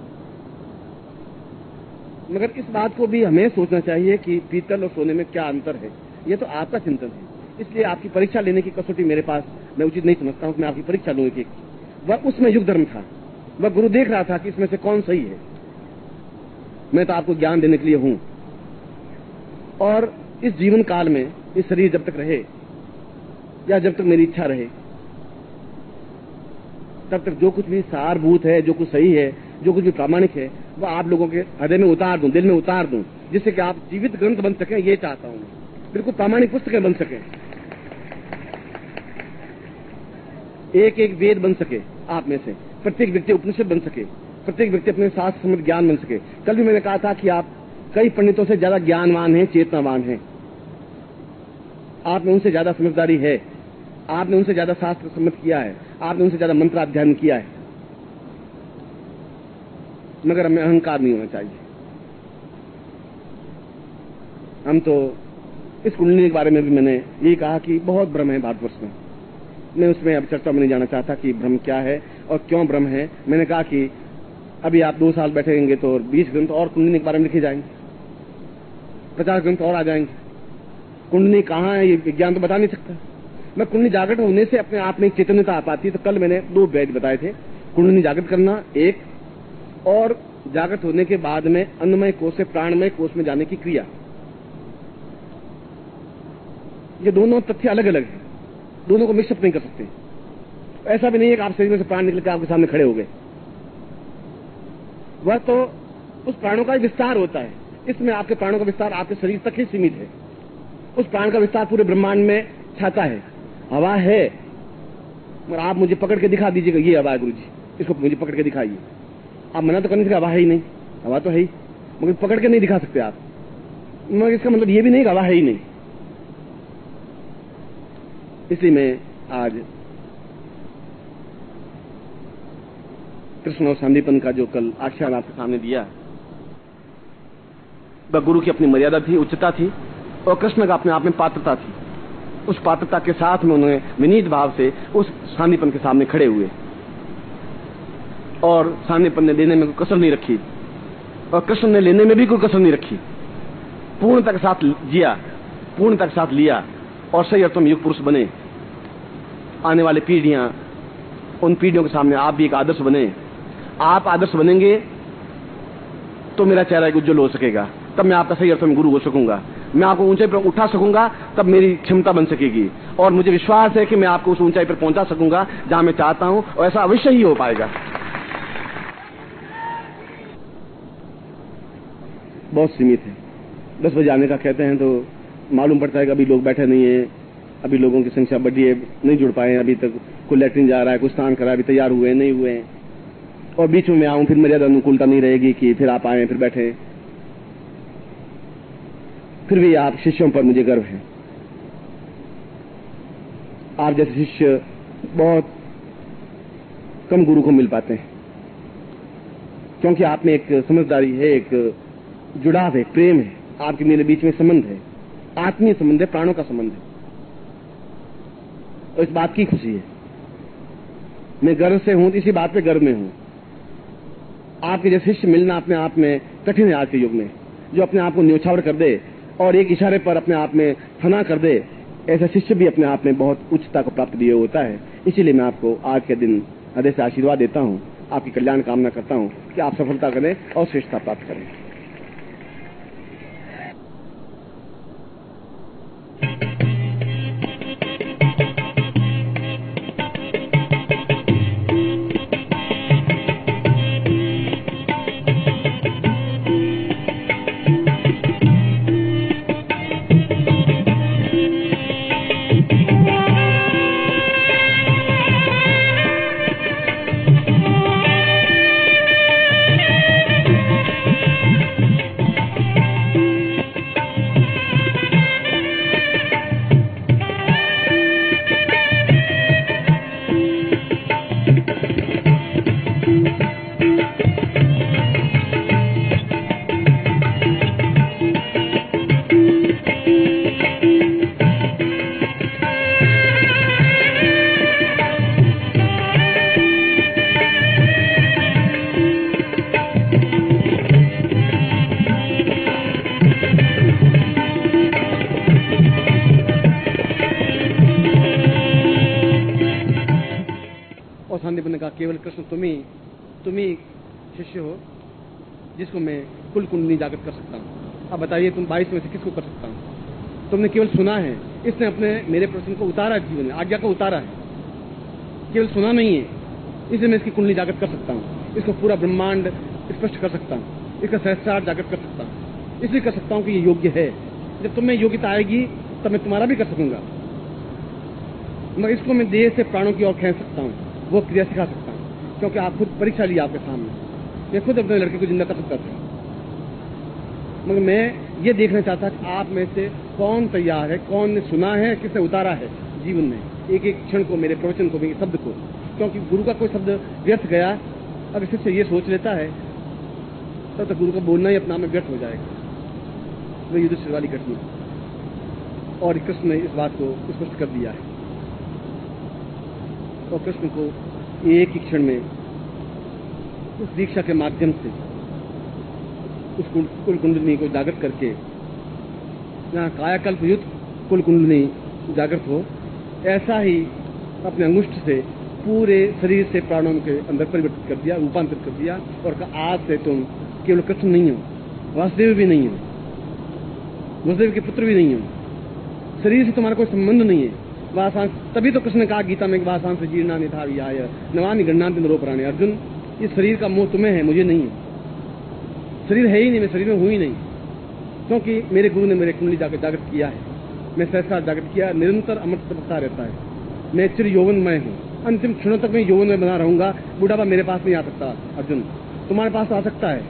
मगर इस बात को भी हमें सोचना चाहिए कि पीतल और सोने में क्या अंतर है। यह तो आपका चिंतन है, इसलिए आपकी परीक्षा लेने की कसौटी मेरे पास मैं उचित नहीं समझता हूं कि मैं आपकी परीक्षा लूं। एक वह उसमें युग धर्म था, वह गुरु देख रहा था कि इसमें से कौन सही है। मैं तो आपको ज्ञान देने के लिए हूं, और इस जीवन काल में इस शरीर जब तक रहे या जब तक मेरी इच्छा रहे, तब तक जो कुछ भी सारभूत है, जो कुछ सही है, जो कुछ भी प्रामाणिक है, वह आप लोगों के हृदय में उतार दूं, दिल में उतार दूं, जिससे कि आप जीवित ग्रंथ बन सकें। ये चाहता हूं, बिल्कुल प्रामाणिक पुस्तकें बन सकें, एक एक वेद बन सके आप में से, प्रत्येक व्यक्ति उपनिषद बन सके, प्रत्येक व्यक्ति अपने शास्त्र सम्मत ज्ञान बन सके। कल भी मैंने कहा था कि आप कई पंडितों से ज्यादा ज्ञानवान हैं, चेतनावान हैं, आप में उनसे ज्यादा समझदारी है, आपने उनसे ज्यादा शास्त्र सम्मत किया है, आपने उनसे ज्यादा मंत्राध्ययन किया है, मगर हमें अहंकार नहीं होना चाहिए। हम तो इस कुंडली के बारे में भी मैंने यही कहा कि बहुत भ्रम है भारतवर्ष में। मैं उसमें अब चर्चा में नहीं जाना चाहता कि भ्रम क्या है और क्यों भ्रम है। मैंने कहा कि अभी आप 2 साल बैठेंगे तो 20 ग्रंथ और कुंडली के बारे में लिखे जाएंगे, 50 ग्रंथ और आ जाएंगे। कुंडली कहाँ है ये विज्ञान तो बता नहीं सकता। मैं कुंडली जागृत होने से अपने आप में एक चैतन्यता आ पाती है। तो कल मैंने 2 वेद बताए थे, कुंडली जागृत करना एक, और जागृत होने के बाद में अन्नमय कोष से प्राणमय कोष में जाने की क्रिया। ये दोनों तथ्य अलग अलग हैं, दोनों को मिक्सअप नहीं कर सकते। ऐसा भी नहीं है कि आप शरीर में से प्राण निकल के आपके सामने खड़े हो गए, वह तो उस प्राणों का विस्तार होता है। इसमें आपके प्राणों का विस्तार आपके शरीर तक ही सीमित है, उस प्राण का विस्तार पूरे ब्रह्मांड में छाता है। हवा है, मगर आप मुझे पकड़ के दिखा दीजिएगा ये हवा है गुरु जी, इसको मुझे पकड़ के दिखाइए। आप मना तो करने से हवा है ही नहीं, हवा तो है ही, मगर पकड़ के नहीं दिखा सकते आप। मगर इसका मतलब ये भी नहीं कि हवा है ही नहीं। इसलिए मैं आज कृष्ण और सांदीपन का जो कल आख्यान आपके सामने दिया, वह गुरु की अपनी मर्यादा थी, उच्चता थी, और कृष्ण का अपने आप में पात्रता थी। उस पात्रता के साथ में उन्होंने विनीत भाव से उस सांदीपन के सामने खड़े हुए, और सांदीपन ने देने में कोई कसर नहीं रखी, और कृष्ण ने लेने में भी कोई कसर नहीं रखी। पूर्णता के साथ जिया, पूर्णता के साथ लिया, और सही अर्थों में युग पुरुष बने। आने वाली पीढ़ियां, उन पीढ़ियों के सामने आप भी एक आदर्श बने। आप आदर्श बनेंगे तो मेरा चेहरा उज्जवल हो सकेगा, तब मैं आपका सही अर्थों में गुरु हो सकूंगा, मैं आपको ऊंचाई पर उठा सकूंगा, तब मेरी क्षमता बन सकेगी। और मुझे विश्वास है कि मैं आपको उस ऊंचाई पर पहुंचा सकूंगा जहां मैं चाहता हूं, और ऐसा अवश्य ही हो पाएगा। बहुत सीमित है। 10 बजे आने का कहते हैं तो मालूम पड़ता है कि अभी लोग बैठे नहीं है, अभी लोगों की संख्या बढ़ी है, नहीं जुड़ पाए, अभी तक कोई लैट्रिन जा रहा है, कुछ स्नान करा, अभी तैयार हुए नहीं हुए, और बीच में मैं आऊं, फिर मर्यादा अनुकूलता नहीं रहेगी कि फिर आप आए, फिर बैठे। फिर भी आप शिष्यों पर मुझे गर्व है। आप जैसे शिष्य बहुत कम गुरु को मिल पाते हैं, क्योंकि आप में एक समझदारी है, एक जुड़ाव है, प्रेम है, आपके मेरे बीच में संबंध है, आत्मीय संबंध है, प्राणों का संबंध है, और इस बात की खुशी है। मैं गर्व से हूं, इसी बात पे गर्व में हूं। आपके जैसे शिष्य मिलना अपने आप में कठिन है आज के युग में, जो अपने आप को न्योछावर कर दे और एक इशारे पर अपने आप में फना कर दे। ऐसा शिष्य भी अपने आप में बहुत उच्चता को प्राप्त दिए होता है। इसीलिए मैं आपको आज के दिन हृदय से आशीर्वाद देता हूं, आपकी कल्याण कामना करता हूं कि आप सफलता करें और श्रेष्ठता प्राप्त करें। महाप्रभु ने कहा केवल कृष्ण तुम ही शिष्य हो जिसको मैं कुल कुंडली जागृत कर सकता हूँ। अब बताइए तुम 22 में से किसको कर सकता हूँ? तुमने केवल सुना है, इसने अपने मेरे प्रश्न को उतारा है, जीवन में आज्ञा को उतारा है, केवल सुना नहीं है, इसलिए मैं इसकी कुंडली जागृत कर सकता हूँ, इसको पूरा ब्रह्मांड स्पष्ट कर सकता हूँ, इसका सहस्त्रार्थ जागृत कर सकता हूँ, इसलिए कर सकता हूँ कि ये योग्य है। जब तुम में योग्यता आएगी तब मैं तुम्हारा भी कर सकूंगा। मगर इसको मैं देह से प्राणों की ओर खींच सकता हूँ, वो क्रिया सिखा सकता हूँ, क्योंकि आप खुद परीक्षा ली आपके सामने। मैं खुद अपने लड़के को जिंदा कर सकता था, मगर मैं ये देखना चाहता कि आप में से कौन तैयार है, कौन ने सुना है, किसने उतारा है जीवन में एक एक क्षण को, मेरे प्रवचन को, मेरे शब्द को। क्योंकि गुरु का कोई शब्द व्यर्थ गया, अगर शिष्य ये सोच लेता है तब तो गुरु का बोलना ही अपना में व्यर्थ हो जाएगा। वो युधिष्ठिर वाली घटना, और कृष्ण ने इस बात को स्पष्ट कर दिया है। और कृष्ण को एक ही क्षण में उस दीक्षा के माध्यम से उस कुल कुंडलिनी को जागृत करके, जहाँ कायाकल्प युक्त कुल कुंडलिनी जागृत हो, ऐसा ही अपने अंगुष्ठ से पूरे शरीर से प्राणों के अंदर परिवर्तित कर दिया, रूपांतरित कर दिया, और कहा आज से तुम केवल कृष्ण नहीं हो, वासुदेव भी नहीं हो, वसुदेव के पुत्र भी नहीं हो, शरीर से तुम्हारा कोई संबंध नहीं है। वासांस, तभी तो कृष्ण ने कहा गीता में, वासांस जीर्णा निधा विहाय नवानि गृह्णान्ति नरोपराणि। अर्जुन, इस शरीर का मोह तुम्हें है, मुझे नहीं है। शरीर है ही नहीं, मैं शरीर में हूं ही नहीं, क्योंकि मेरे गुरु ने मेरे कुंडली जागृत किया है, मैं सहस्त्रार्थ जागृत किया, निरंतर अमृत तपकता रहता है, मैं चिर यौवनमय हूँ, अंतिम क्षणों तक मैं यौवन में बना रहूंगा। बुढ़ापा मेरे पास नहीं आ सकता। अर्जुन, तुम्हारे पास आ सकता है,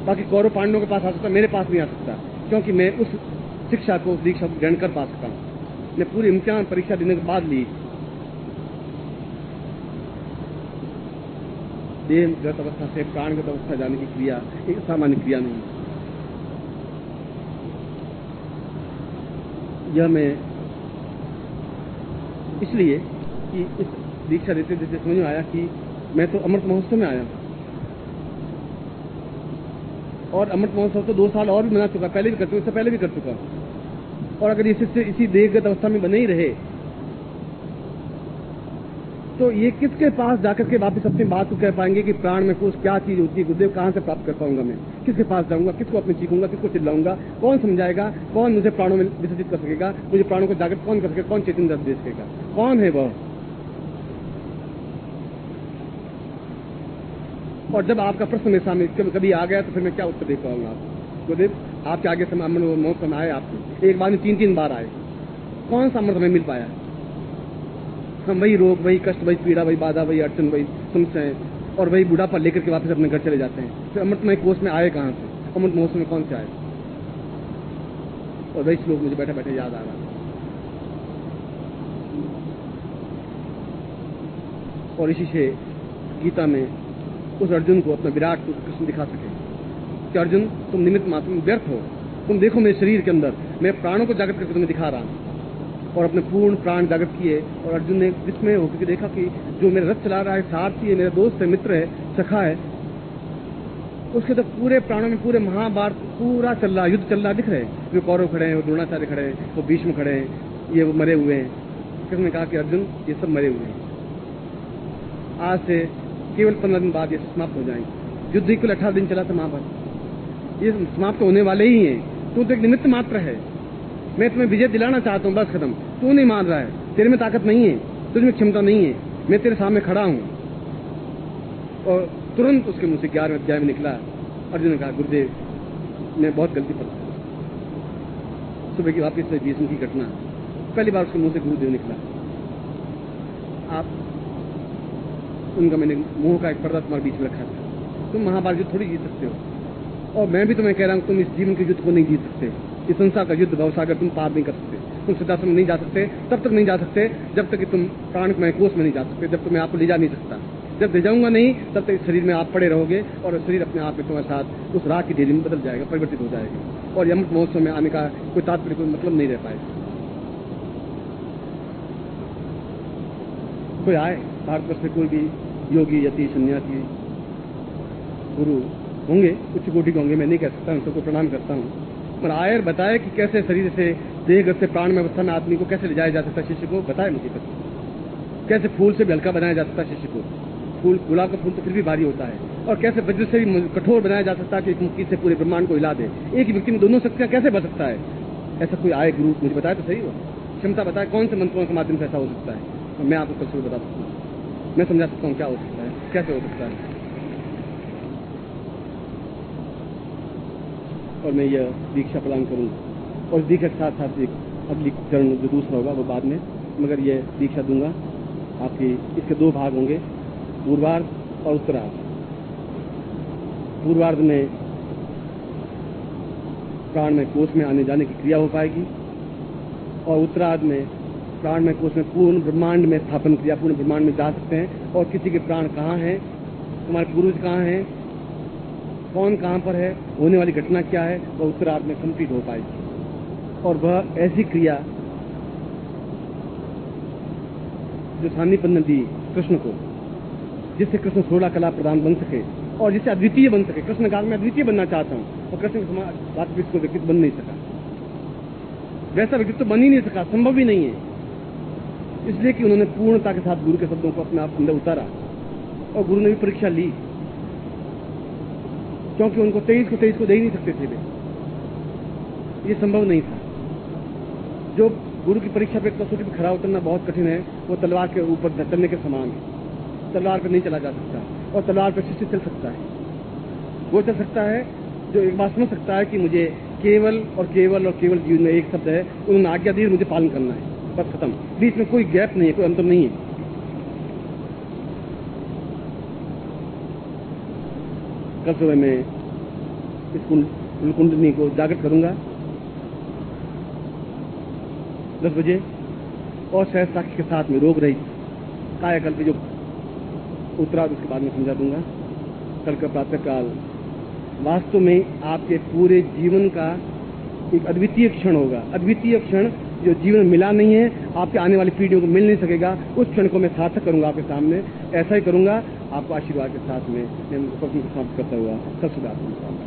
बाकी कौरव पांडवों के पास आ सकता है, मेरे पास नहीं आ सकता, क्योंकि मैं उस शिक्षा को, दीक्षा को ग्रहण कर पा सकता हूँ। मैं पूरी इम्तिहान परीक्षा देने के बाद ली। देहगत अवस्था से प्राणगत अवस्था जाने की क्रिया एक सामान्य क्रिया नहीं। यह मैं इसलिए कि इस दीक्षा देते देते समझ में आया कि मैं तो अमृत महोत्सव में आया, और अमृत महोत्सव तो 2 साल और भी मना चुका, पहले भी कर चुका, इससे पहले भी कर चुका। और अगर इसी देहगत अवस्था में बने ही रहे तो ये किसके पास जाकर के वापस अपनी बात को कह पाएंगे कि प्राण में कुछ क्या चीज होती है, गुरुदेव कहां से प्राप्त कर पाऊंगा, मैं किसके पास जाऊंगा, किसको अपने चीखूंगा, किसको चिल्लाऊंगा, कौन समझाएगा, कौन मुझे प्राणों में विसर्जित कर सकेगा, मुझे प्राणों को जागृत कौन कर सकेगा, कौन चेतन दे सकेगा, कौन है वह? और जब आपका प्रश्न मेरे सामने कभी आ गया तो फिर मैं क्या उत्तर दे पाऊंगा आपको? गुरुदेव आपके आगे से मौसम आए, आपको एक बार में 3-3 बार आए, कौन सा अमृत हमें मिल पाया? हम वही रोग, वही कष्ट, वही पीड़ा, वही बाधा, वही अड़चन, वही समस्याएं, और वही बुढ़ापा लेकर के वापस अपने घर चले जाते हैं। फिर अमृतमय कोष में आए कहां से? अमृत महोत्सव में कौन से आए? और वही श्लोक मुझे बैठे बैठे याद आ रहा। और इसी से गीता में उस अर्जुन को अपना विराट कृष्ण दिखा सके कि अर्जुन तुम निमित्त मात्र में व्यर्थ हो, तुम देखो मेरे शरीर के अंदर मैं प्राणों को जागृत करके तुम्हें दिखा रहा हूं। और अपने पूर्ण प्राण जागृत किए, और अर्जुन ने विस्मय होकर देखा कि जो मेरा रथ चला रहा है, सारथी है, मेरा दोस्त है, मित्र है, सखा है, उसके तो पूरे प्राणों में पूरे महाभारत पूरा चल रहा, युद्ध चल रहा दिख रहे हैं। जो कौरव खड़े हैं, वो द्रोणाचार्य खड़े हैं, वो भीष्म खड़े हैं, ये वो मरे हुए हैं। कृष्ण ने कहा कि अर्जुन ये सब मरे हुए हैं, आज से केवल 15 दिन बाद ये समाप्त हो जाएंगे। युद्ध केवल 18 दिन चला था महाभारत, ये समाप्त होने वाले ही हैं। तू तो एक निमित्त मात्र है, मैं तुम्हें विजय दिलाना चाहता हूं, बस खत्म। तू नहीं मान रहा है, तेरे में ताकत नहीं है, तुझ में क्षमता नहीं है, मैं तेरे सामने खड़ा हूं। और तुरंत उसके मुंह से 11वें अध्याय में निकला, अर्जुन ने कहा गुरुदेव मैं बहुत गलती कर, सुबह की वापिस से भीष्म की घटना, पहली बार उसके मुंह से गुरुदेव निकला। आप उनका मैंने मुंह का एक पर्दा तुम्हारे बीच में रखा था, तुम महाभारत युद्ध थोड़ी जीत सकते हो, और मैं भी तुम्हें कह रहा हूं तुम इस जीवन के युद्ध को नहीं जीत सकते। इस संसार का युद्ध भवसागर तुम पार नहीं कर सकते, तुम सिद्धाश्रम में नहीं जा सकते, तब तक नहीं जा सकते जब तक कि तुम प्राणमय कोष में नहीं जा सकते, जब तक मैं आपको ले जा नहीं सकता। जब ले जाऊंगा नहीं तब तक शरीर में आप पड़े रहोगे, और शरीर अपने आप में तुम्हारे साथ उस राख की ढेरी में बदल जाएगा, परिवर्तित हो जाएगा, और अमृत महोत्सव में आने का कोई तात्पर्य, कोई मतलब नहीं रह पाएगा। कोई आए भारतवर्ष से कोई भी योगी, यति, सन्यासी, गुरु होंगे, उच्च कोटि के होंगे, मैं नहीं कह सकता, उन सबको प्रणाम करता हूँ, पर आए और बताए कि कैसे शरीर से देहगत से प्राण में अवस्था में आदमी को कैसे ले जाया जा सकता है। शिष्य को बताए मुझे कैसे फूल से भी हल्का बनाया जा सकता है शिष्य को, फूल, गुलाब का फूल तो फिर भी भारी होता है, और कैसे वज्र से भी कठोर बनाया जा सकता है कि एक मुक्की से पूरे ब्रह्मांड को हिला दे। एक ही व्यक्ति में दोनों शक्तियां कैसे बच सकता है? ऐसा कोई आए गुरु मुझे बताए तो सही हो, क्षमता बताए कौन से मंत्रों के माध्यम से ऐसा हो सकता है। तो मैं आपको कल सुबह बता सकता हूँ, मैं समझा सकता हूँ क्या हो सकता है, कैसे हो सकता है। और मैं यह दीक्षा प्रदान करूंगा, और दीक्षा के साथ साथ एक अगली चरण जो दूसरा होगा वो बाद में, मगर यह दीक्षा दूंगा आपकी। इसके दो भाग होंगे, पूर्वार्ध और उत्तरार्ध। पूर्वार्ध में प्राणमय कोश में आने जाने की क्रिया हो पाएगी, और उत्तरार्ध में प्राणमय कोश में पूर्ण ब्रह्मांड में स्थापन क्रिया, पूर्ण ब्रह्मांड में जा सकते हैं, और किसी के प्राण कहाँ हैं, तुम्हारे पूर्वज कहाँ हैं, कौन कहाँ पर है, होने वाली घटना क्या है, वह उत्तरार्ध में कंप्लीट हो पाएगी। और वह ऐसी क्रिया जो सान्निपन्न दी कृष्ण को, जिससे कृष्ण 16 कला प्रदान बन सके और जिससे अद्वितीय बन सके। कृष्ण काल में अद्वितीय बनना चाहता हूं, और कृष्ण के समान वास्तविक व्यक्तित्व बन नहीं सका, वैसा व्यक्तित्व बन ही नहीं सका, संभव ही नहीं है। इसलिए कि उन्होंने पूर्णता के साथ गुरु के शब्दों को अपने आप अंदर उतारा, और गुरु ने भी परीक्षा ली, क्योंकि उनको 23 को दे ही नहीं सकते थे वे, ये संभव नहीं था। जो गुरु की परीक्षा पे कसौटी पे खड़ा उतरना बहुत कठिन है, वो तलवार के ऊपर चलने के समान है। तलवार पे नहीं चला जा सकता, और तलवार पे शिष्य चल सकता है, वो चल सकता है जो एक बात समझ सकता है कि मुझे केवल और केवल और केवल जीवन में एक शब्द है, उन्होंने आज्ञा दी, मुझे पालन करना है, बस खत्म। बीच में कोई गैप नहीं है, कोई अंतर नहीं है। कल सुबह मैं इस कुंडली को जागृत करूंगा 10 बजे, और सहज साक्षी के साथ में रोग रही कायाकल्प जो उत्तरार्ध उसके बाद में समझा दूंगा। कल का प्रातःकाल वास्तव में आपके पूरे जीवन का एक अद्वितीय क्षण होगा, अद्वितीय क्षण जो जीवन मिला नहीं है, आपके आने वाली पीढ़ियों को मिल नहीं सकेगा। उस क्षण को मैं सार्थक करूंगा आपके सामने, ऐसा ही करूंगा आपको आशीर्वाद के साथ में मैं प्रश्न को समाप्त करता हुआ कल सुबह आपको।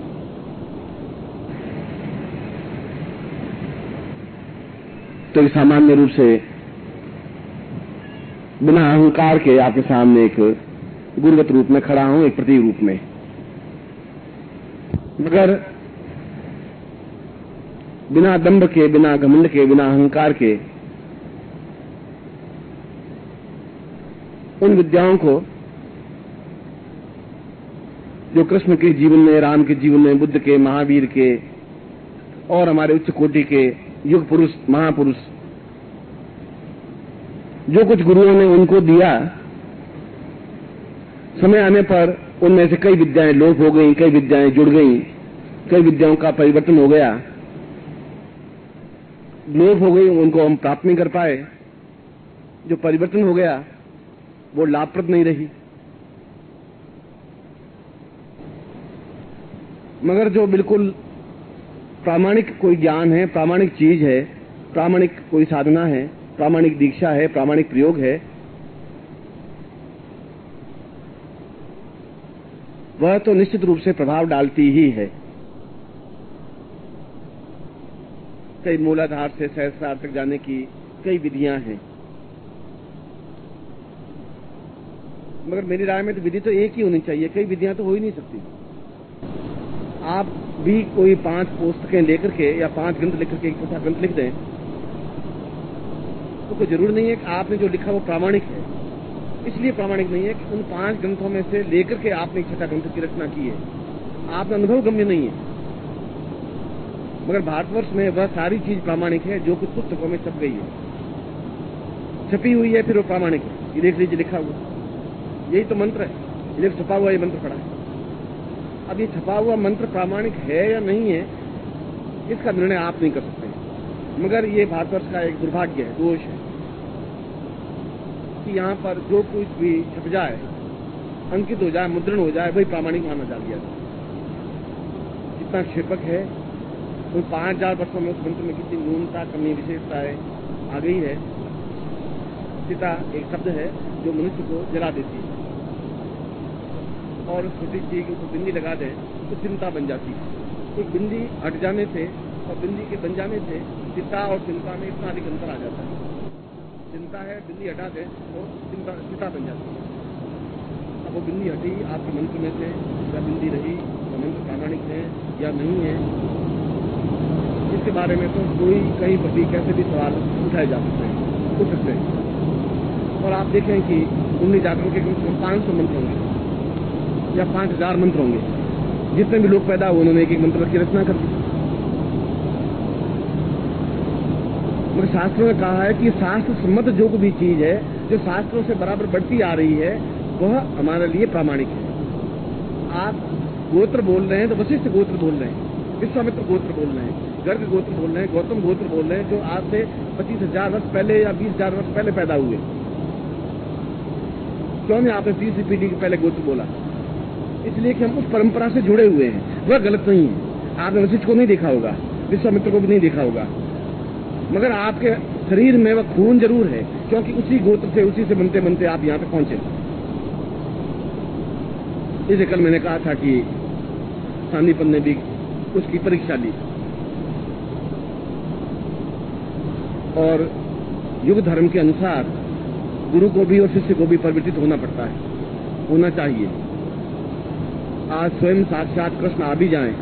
तो सामान्य रूप से बिना अहंकार के आपके सामने एक गुरुगत रूप में खड़ा हूं, एक प्रतीक रूप में, मगर बिना दंभ के, बिना घमंड के, बिना अहंकार के उन विद्याओं को जो कृष्ण के जीवन में, राम के जीवन में, बुद्ध के, महावीर के और हमारे उच्च कोटि के युग पुरुष, महापुरुष, जो कुछ गुरुओं ने उनको दिया, समय आने पर उनमें से कई विद्याएं लोप हो गई, कई विद्याएं जुड़ गई, कई विद्याओं का परिवर्तन हो गया, लोप हो गई, उनको हम प्राप्त नहीं कर पाए। जो परिवर्तन हो गया वो लाभप्रद नहीं रही। मगर जो बिल्कुल प्रामाणिक कोई ज्ञान है, प्रामाणिक चीज है, प्रामाणिक कोई साधना है, प्रामाणिक दीक्षा है, प्रामाणिक प्रयोग है, वह तो निश्चित रूप से प्रभाव डालती ही है। कई मूलाधार से सहस्रार तक जाने की कई विधियां हैं, मगर मेरी राय में तो विधि तो एक ही होनी चाहिए, कई विधियां तो हो ही नहीं सकती। आप भी कोई 5 पुस्तकें लेकर के या 5 ग्रंथ लेकर के एक छोटा ग्रंथ लिख दें तो कोई जरूर नहीं है कि आपने जो लिखा वो प्रामाणिक है। इसलिए प्रामाणिक नहीं है कि उन 5 ग्रंथों में से लेकर के आपने एक छठा ग्रंथ की रचना की है, आपका अनुभव गम्य नहीं है। मगर भारतवर्ष में वह सारी चीज प्रामाणिक है जो कुछ पुस्तकों में छप गई है, छपी हुई है, फिर वो प्रामाणिक है। ये देख लीजिए लिखा हुआ, यही तो मंत्र है, ये छपा हुआ ये मंत्र पड़ा है। अब ये छपा हुआ मंत्र प्रामाणिक है या नहीं है, इसका निर्णय आप नहीं कर सकते, मगर ये भारतवर्ष का एक दुर्भाग्य है, दोष है कि यहाँ पर जो कुछ भी छप जाए, अंकित हो जाए, मुद्रण हो जाए, वही प्रामाणिक माना जा दिया जाए। कितना क्षेपक है, उन 5000 वर्षों में उस मंत्र में कितनी न्यूनता, कमी, विशेषताएं आ गई है। चिता एक शब्द है जो मनुष्य को जला देती है, और छोटी चीज के ऊपर बिंदी लगा दें तो चिंता बन जाती है। एक बिंदी हट जाने से और बिंदी के बन जाने से चिता और चिंता में इतना अधिक अंतर आ जाता है। चिंता है, बिंदी हटा दें तो चिता बन जाती है। अब वो बिंदी हटी आपके मंत्र में से, या बिंदी रही, वो मंत्र प्रामाणिक है या नहीं है, इसके बारे में तो कोई कहीं पर भी कैसे भी सवाल उठाए जा सकते हैं, उठ सकते हैं। और आप देखें कि कुंडली जागरण के 500 मंत्र होंगे या 5000 मंत्र होंगे, जितने भी लोग पैदा हुए उन्होंने एक एक मंत्र की रचना कर दी। मगर शास्त्रों ने कहा है कि शास्त्र सम्मत जो कोई भी चीज है, जो शास्त्रों से बराबर बढ़ती आ रही है, वह हमारे लिए प्रामाणिक है। आप गोत्र बोल रहे हैं तो वशिष्ठ गोत्र बोल रहे हैं, विश्वामित्र गोत्र बोल रहे हैं, गर्ग गोत्र बोल रहे हैं, गौतम गोत्र बोल रहे हैं, जो आज से 25,000 वर्ष पहले या 20,000 वर्ष पहले पैदा हुए। क्यों नहीं आपने 30 पीढ़ी के पहले गोत्र बोला? इसलिए कि हम उस परंपरा से जुड़े हुए हैं, वह गलत नहीं है। आपने वशिष्ठ को नहीं देखा होगा, विश्वामित्र को भी नहीं देखा होगा, मगर आपके शरीर में वह खून जरूर है, क्योंकि उसी गोत्र से, उसी से बनते बनते आप यहाँ पे पहुंचे। इसे कल मैंने कहा था कि सांदीपन ने भी उसकी परीक्षा ली, और युग धर्म के अनुसार गुरु को भी और शिष्य को भी परिवर्तित होना पड़ता है, होना चाहिए। आज स्वयं साक्षात कृष्ण आ भी जाएं,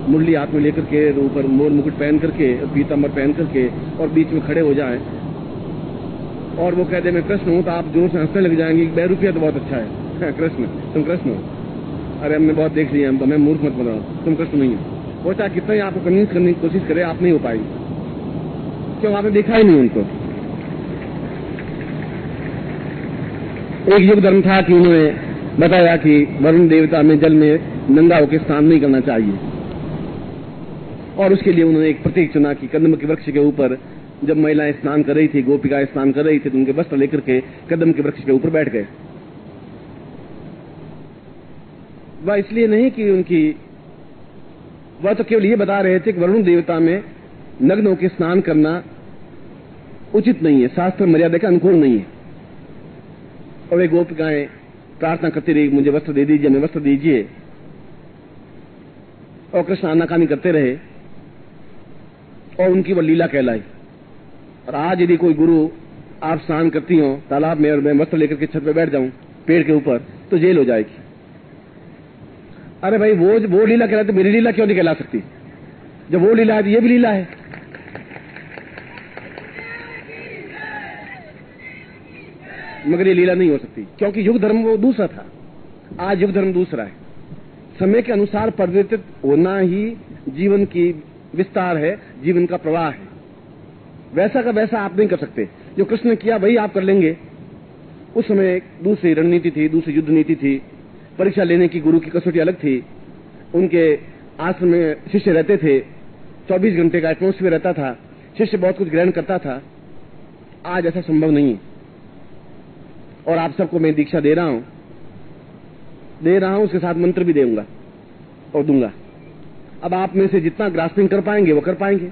मुरली हाथ में लेकर के, ऊपर मोर मुकुट पहन करके, पीताम्बर पहन करके, और बीच में खड़े हो जाएं, और वो कहते मैं कृष्ण हूं, तो आप जोर से हंसने लग जाएंगे। 2 रुपया तो बहुत अच्छा है, कृष्ण, तुम कृष्ण हो। अरे हमने बहुत देख लिया, हमें मूर्ख मत बनाओ, तुम कृष्ण नहीं हो। वो चाहे कितना ही आपको कन्विंस करने की कोशिश करे, आप नहीं हो पाएंगे, क्यों? आपने देखा ही नहीं उनको। एक युग धर्म था कि उन्होंने बताया कि वरुण देवता में जल में नंगा होकर स्नान नहीं करना चाहिए, और उसके लिए उन्होंने एक प्रतीक चुना कि कदम के वृक्ष के ऊपर जब महिलाएं स्नान कर रही थी, गोपिकाएं स्नान कर रही थी, तो उनके वस्त्र लेकर के कदम के वृक्ष के ऊपर बैठ गए। वह इसलिए नहीं कि वह तो केवल ये बता रहे थे कि वरुण देवता में नग्न होकर स्नान करना उचित नहीं है, शास्त्र मर्यादा के अनुकूल नहीं है। और वे गोपिकाएं प्रार्थना करती रही, मुझे वस्त्र दे दीजिए, हमें वस्त्र दीजिए, और कृष्ण आनाकानी करते रहे, और उनकी वह लीला कहलाई। और आज यदि कोई गुरु आप स्नान करती हो तालाब में और मैं वस्त्र लेकर के छत पे बैठ जाऊं पेड़ के ऊपर, तो जेल हो जाएगी। अरे भाई, वो लीला कहलाती, तो मेरी लीला क्यों नहीं कहला सकती? जब वो लीला है तो ये भी लीला है। मगर ये लीला नहीं हो सकती, क्योंकि युग धर्म वो दूसरा था, आज युग धर्म दूसरा है। समय के अनुसार परिवर्तित होना ही जीवन की विस्तार है, जीवन का प्रवाह है। वैसा का वैसा आप नहीं कर सकते। जो कृष्ण ने किया वही आप कर लेंगे। उस समय दूसरी रणनीति थी, दूसरी युद्ध नीति थी, परीक्षा लेने की गुरु की कसौटी अलग थी। उनके आश्रम में शिष्य रहते थे, 24 घंटे का एटमोस्फियर रहता था, शिष्य बहुत कुछ ग्रहण करता था। आज ऐसा संभव नहीं है। और आप सबको मैं दीक्षा दे रहा हूं, उसके साथ मंत्र भी दूंगा और दूंगा। अब आप में से जितना ग्रास्पिंग कर पाएंगे वो कर पाएंगे,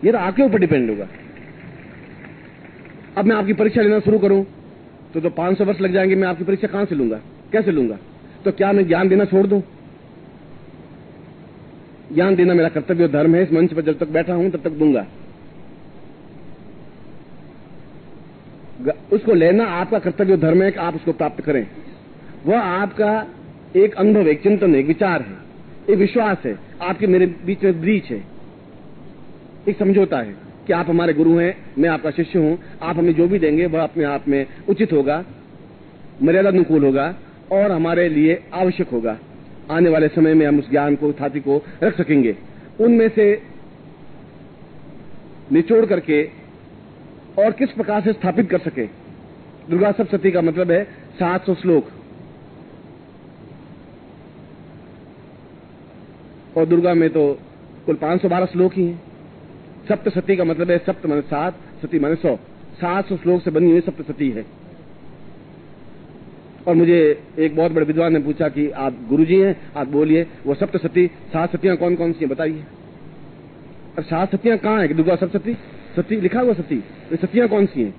ये तो आपके ऊपर डिपेंड होगा। अब मैं आपकी परीक्षा लेना शुरू करूं तो 500 वर्ष लग जाएंगे। मैं आपकी परीक्षा कहां से लूंगा, कैसे लूंगा? तो क्या मैं ज्ञान देना छोड़ दूं? ज्ञान देना मेरा कर्तव्य और धर्म है। इस मंच पर जब तक बैठा हूं तब तक दूंगा। उसको लेना आपका कर्तव्य और धर्म है कि आप उसको प्राप्त करें। वह आपका एक अनुभव, एक चिंतन, एक विचार है, एक विश्वास है, आपके मेरे बीच में ब्रीच है, एक समझौता है कि आप हमारे गुरु हैं, मैं आपका शिष्य हूं। आप हमें जो भी देंगे वह अपने आप में उचित होगा, मर्यादा अनुकूल होगा और हमारे लिए आवश्यक होगा। आने वाले समय में हम उस ज्ञान को, थाती को रख सकेंगे। उनमें से निचोड़ करके और किस प्रकार से स्थापित कर सके। दुर्गा सप्तशती का मतलब है 700 श्लोक, और दुर्गा में तो कुल 512 श्लोक ही हैं। सप्तशती का मतलब है सप्त माने 7, सती माने 100। 700 श्लोक से बनी हुई सप्तशती है। और मुझे एक बहुत बड़े विद्वान ने पूछा कि आप गुरुजी हैं, आप बोलिए वो सप्तशती 7 सतियां कौन कौन सी हैं बताइए। और 7 सतियां कहाँ है? दुर्गा सप्तशती, सती लिखा हुआ सती, वे सतियां कौन सी हैं?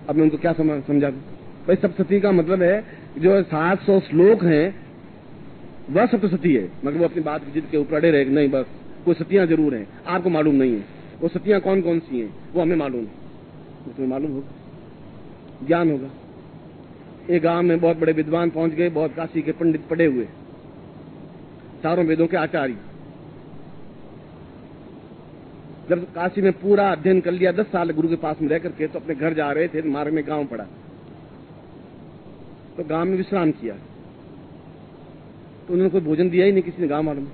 अब मैं उनको क्या समझा दूं? भाई सप्तशती का मतलब है जो 700 श्लोक हैं वह सप्तशती है। मगर वो अपनी बात की जिद के ऊपर अड़े रहे, नहीं बस कोई सतियां जरूर हैं, आपको मालूम नहीं है। वो सतियां कौन कौन सी हैं वो हमें मालूम है, तुम्हें मालूम होगा, ज्ञान होगा। एक गांव में बहुत बड़े विद्वान पहुंच गए, बहुत काशी के पंडित पढ़े हुए, चारों वेदों के आचार्य। जब काशी में पूरा अध्ययन कर लिया, 10 साल गुरु के पास में रह करके, तो अपने घर जा रहे थे, मार्ग में गांव पड़ा, तो गांव में विश्राम किया। तो उन्होंने कोई भोजन दिया ही नहीं किसी ने, गांव वालों ने।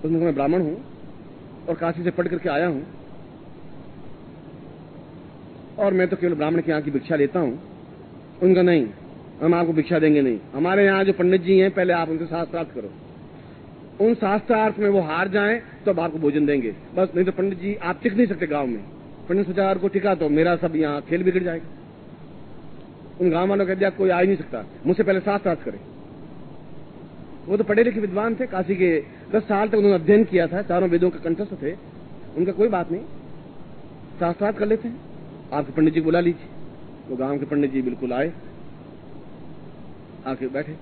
तो उन्होंने कहा, मैं ब्राह्मण हूं और काशी से पढ़ करके आया हूं, और मैं तो केवल ब्राह्मण के यहाँ की भिक्षा लेता हूं। उनका नहीं, हम आपको भिक्षा देंगे नहीं। हमारे यहाँ जो पंडित जी हैं, पहले आप उनसे शास्त्रार्थ करो, उन शास्त्रार्थ में वो हार जाएं तो अब आपको भोजन देंगे, बस। नहीं तो पंडित जी आप टिक नहीं सकते गांव में। पंडित सुचार को टिका तो मेरा सब यहाँ खेल बिगड़ जाएगा। उन गांव वालों कह दिया, कोई आ ही नहीं सकता, मुझसे पहले शास्त्रार्थ करे। वो तो पढ़े लिखे विद्वान थे, काशी के 10 साल तक उन्होंने अध्ययन किया था, चारों वेदों के कंठस्थ थे। उनका कोई बात नहीं, शास्त्रार्थ कर लेते हैं, आपके पंडित जी बुला लीजिए। वो गांव के पंडित जी बिल्कुल आए, आके बैठे।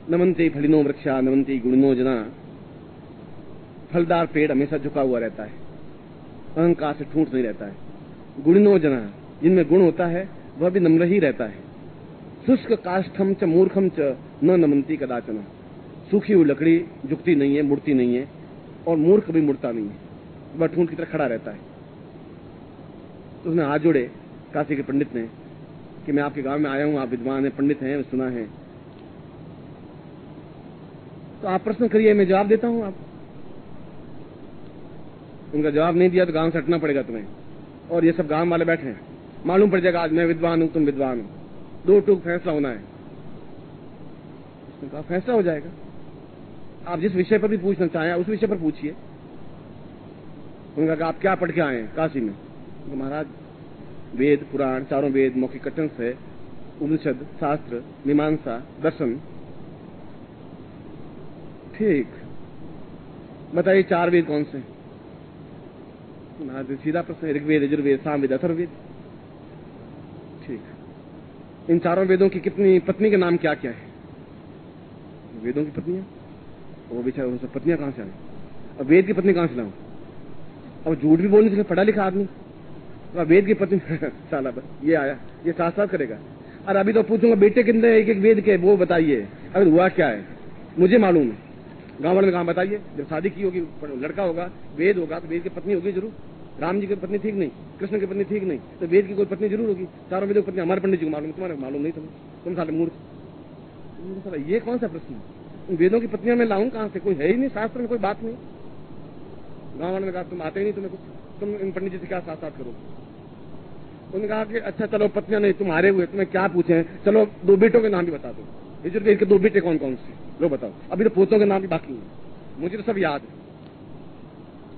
नमन्ते फलिनो वृक्षा नमन्ते गुणिनो जना। फलदार पेड़ हमेशा झुका हुआ रहता है, अहंकार से ठूंठ नहीं रहता है। गुणिनो जना, जिनमें गुण होता है वह भी नम्र ही रहता है। शुष्क काष्ठम च मूर्खम च न नमन्ति कदाचन। सूखी हुई लकड़ी झुकती नहीं है, मुड़ती नहीं है, और मूर्ख भी मुड़ता नहीं है, वह ठूंठ की तरह खड़ा रहता है। तो उसने हाथ जोड़े काशी के पंडित ने कि मैं आपके गांव में आया हूं, आप विद्वान हैं, पंडित हैं, सुना है, तो आप प्रश्न करिए, मैं जवाब देता हूं। आप उनका जवाब नहीं दिया तो गांव से हटना पड़ेगा तुम्हें। और ये सब गांव वाले बैठे हैं, मालूम पड़ जाएगा आज मैं विद्वान हूं, तुम विद्वान हो, 2 टूक फैसला होना है। उसने कहा फैसला हो जाएगा, आप जिस विषय पर भी पूछना चाहें उस विषय पर पूछिए। उन्होंने कहा आप क्या पढ़ के आए हैं काशी में? तो महाराज वेद पुराण, चारों वेद, मौखिक कथन से, उपनिषद, शास्त्र, मीमांसा, दर्शन। ठीक, बताइए 4 वेद कौन से? महाराज सीधा प्रश्न, ऋग्वेद, यजुर्वेद, सामवेद, अथर्ववेद। ठीक, इन चारों वेदों की कितनी पत्नी के नाम क्या क्या है? वेदों की पत्नियां, वो बेचारे वो सब पत्नियां कहां से आई? अब वेद की पत्नी कहां से लाऊं? अब झूठ भी बोलने के लिए पढ़ा लिखा आदमी, अब वेद की पत्नी साला बस ये आया, ये साथ साथ करेगा। और अभी तो पूछूंगा बेटे कितने एक एक वेद के, वो बताइए। अगर हुआ क्या है मुझे मालूम है, गांव वाले ने कहा बताइए। जब शादी की होगी, लड़का होगा, वेद होगा, तो वेद की पत्नी होगी जरूर। राम जी की पत्नी ठीक नहीं, कृष्ण की पत्नी ठीक नहीं, तो वेद की कोई पत्नी जरूर होगी। चारों वेदों की पत्नी हमारे पंडित जी को मालूम, तुम्हारे मालूम नहीं, तुम साले मूर्ख। ये कौन सा प्रश्न है? वेदों की पत्नियां मैं लाऊं कहां से? कोई है ही नहीं, शास्त्र में कोई बात नहीं। गांव वाले ने कहा तुम आते ही नहीं, तुम्हें कुछ, तुम इन पंडित जी से क्या साथ करो? उन्होंने कहा कि अच्छा चलो पत्नियां नहीं, तुम हारे हुए, तुम्हें क्या पूछे, चलो 2 बेटों के नाम भी बता दो। यजुर्वेद के 2 बेटे कौन कौन से, लो बताओ। अभी तो पोतों के नाम भी बाकी हैं, मुझे तो सब याद है।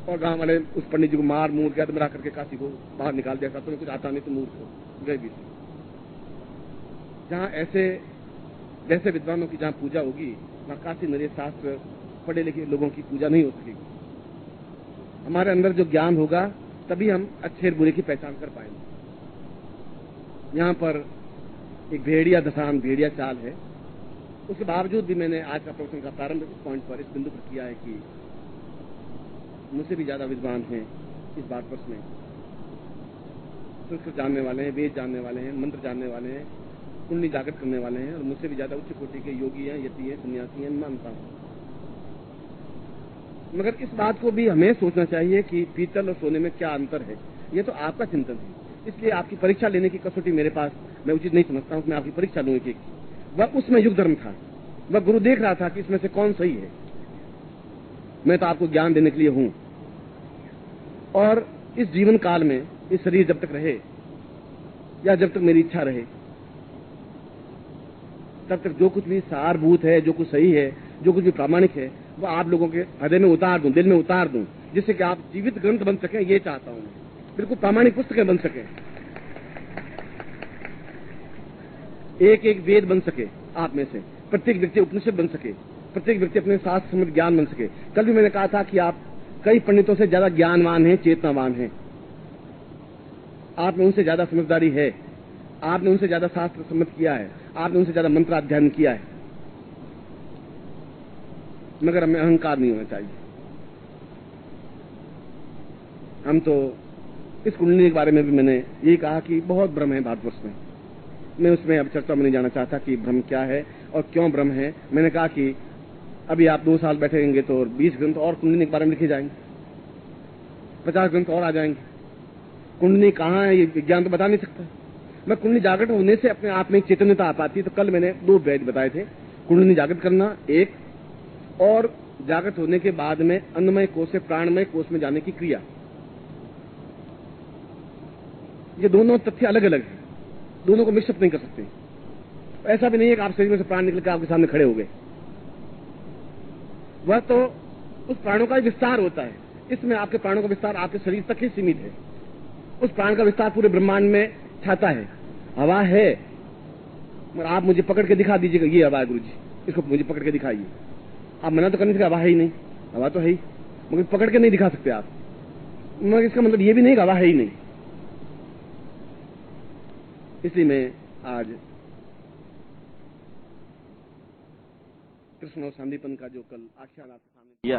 और गांव वाले उस पंडित जी को मार मूर गया, तो मेरा करके काशी को बाहर निकाल दिया, तुम्हें कुछ आता नहीं, तुम मूर्ख हो, गए भी। जहां ऐसे जैसे विद्वानों की जहां पूजा होगी, वहां काशी नरे शास्त्र पढ़े लिखे लोगों की पूजा नहीं हो सकेगी। हमारे अंदर जो ज्ञान होगा तभी हम अच्छे बुरे की पहचान कर पाएंगे। यहाँ पर एक भेड़िया दशान, भेड़िया चाल है। उसके बावजूद भी मैंने आज का प्रवचन का प्रारंभ इस पॉइंट पर, इस बिंदु पर किया है कि मुझसे भी ज्यादा विद्वान हैं इस बात पर, में संस्कृत जानने वाले हैं, वेद जानने वाले हैं, मंत्र जानने वाले हैं, कुंडली जागृत करने वाले हैं, और मुझसे भी ज्यादा उच्च कोटि के योगी हैं, यति हैं, सन्यासी हैं, मानता हूं। मगर इस बात को भी हमें सोचना चाहिए कि पीतल और सोने में क्या अंतर है। ये तो आपका चिंतन है, इसलिए आपकी परीक्षा लेने की कसौटी मेरे पास मैं उचित नहीं समझता हूं। मैं आपकी परीक्षा लूं एक। वह उसमें युग धर्म था, वह गुरु देख रहा था कि इसमें से कौन सही है। मैं तो आपको ज्ञान देने के लिए हूं, और इस जीवन काल में इस शरीर जब तक रहे या जब तक मेरी इच्छा रहे, तब तक जो कुछ भी सारभूत है, जो कुछ सही है, जो कुछ भी प्रामाणिक है, वो आप लोगों के हृदय में उतार दूं, दिल में उतार दूं, जिससे कि आप जीवित ग्रंथ बन सकें। ये चाहता हूं, बिल्कुल प्रामाणिक पुस्तकें बन सके, एक एक वेद बन सके आप में से, प्रत्येक व्यक्ति उपनिषद बन सके, प्रत्येक व्यक्ति अपने शास्त्र संबंधी ज्ञान बन सके। कल भी मैंने कहा था कि आप कई पंडितों से ज्यादा ज्ञानवान हैं, चेतनावान हैं। आप में उनसे ज्यादा समझदारी है, आपने उनसे ज्यादा शास्त्र सम्मत किया है, आपने उनसे ज्यादा मंत्र अध्ययन किया है। मगर हमें अहंकार नहीं होना चाहिए। हम तो इस कुंडली के बारे में भी मैंने यही कहा कि बहुत भ्रम है भारतवर्ष में। मैं उसमें अब चर्चा में नहीं जाना चाहता कि भ्रम क्या है और क्यों भ्रम है। मैंने कहा कि अभी आप 2 साल बैठेंगे तो 20 ग्रंथ और कुंडली के बारे में लिखे जाएंगे, 50 ग्रंथ और आ जाएंगे। कुंडली कहाँ है ये विज्ञान तो बता नहीं सकता। मैं कुंडली जागृत होने से अपने आप में चैतन्यता आ पाती है। तो कल मैंने 2 वेद बताए थे, कुंडली जागृत करना एक, और जागृत होने के बाद में अन्नमय कोश से प्राणमय कोश में जाने की क्रिया। ये दोनों तथ्य अलग अलग हैं, दोनों को मिश्रित नहीं कर सकते। ऐसा भी नहीं है कि आप शरीर में से प्राण निकल के आपके सामने खड़े हो गए। वह तो उस प्राणों का विस्तार होता है। इसमें आपके प्राणों का विस्तार आपके शरीर तक ही सीमित है। उस प्राण का विस्तार पूरे ब्रह्मांड में छाता है। हवा है, मगर आप मुझे पकड़ के दिखा दीजिएगा ये हवा है गुरु जी, इसको मुझे पकड़ के दिखाइए। आप मना तो करने से हवा है ही नहीं, हवा तो है ही, मगर पकड़ के नहीं दिखा सकते आप। मगर इसका मतलब ये भी नहीं कि हवा है ही नहीं। इसलिए मैं आज कृष्ण और संदीपन का जो कल आख्यान आपके सामने दिया,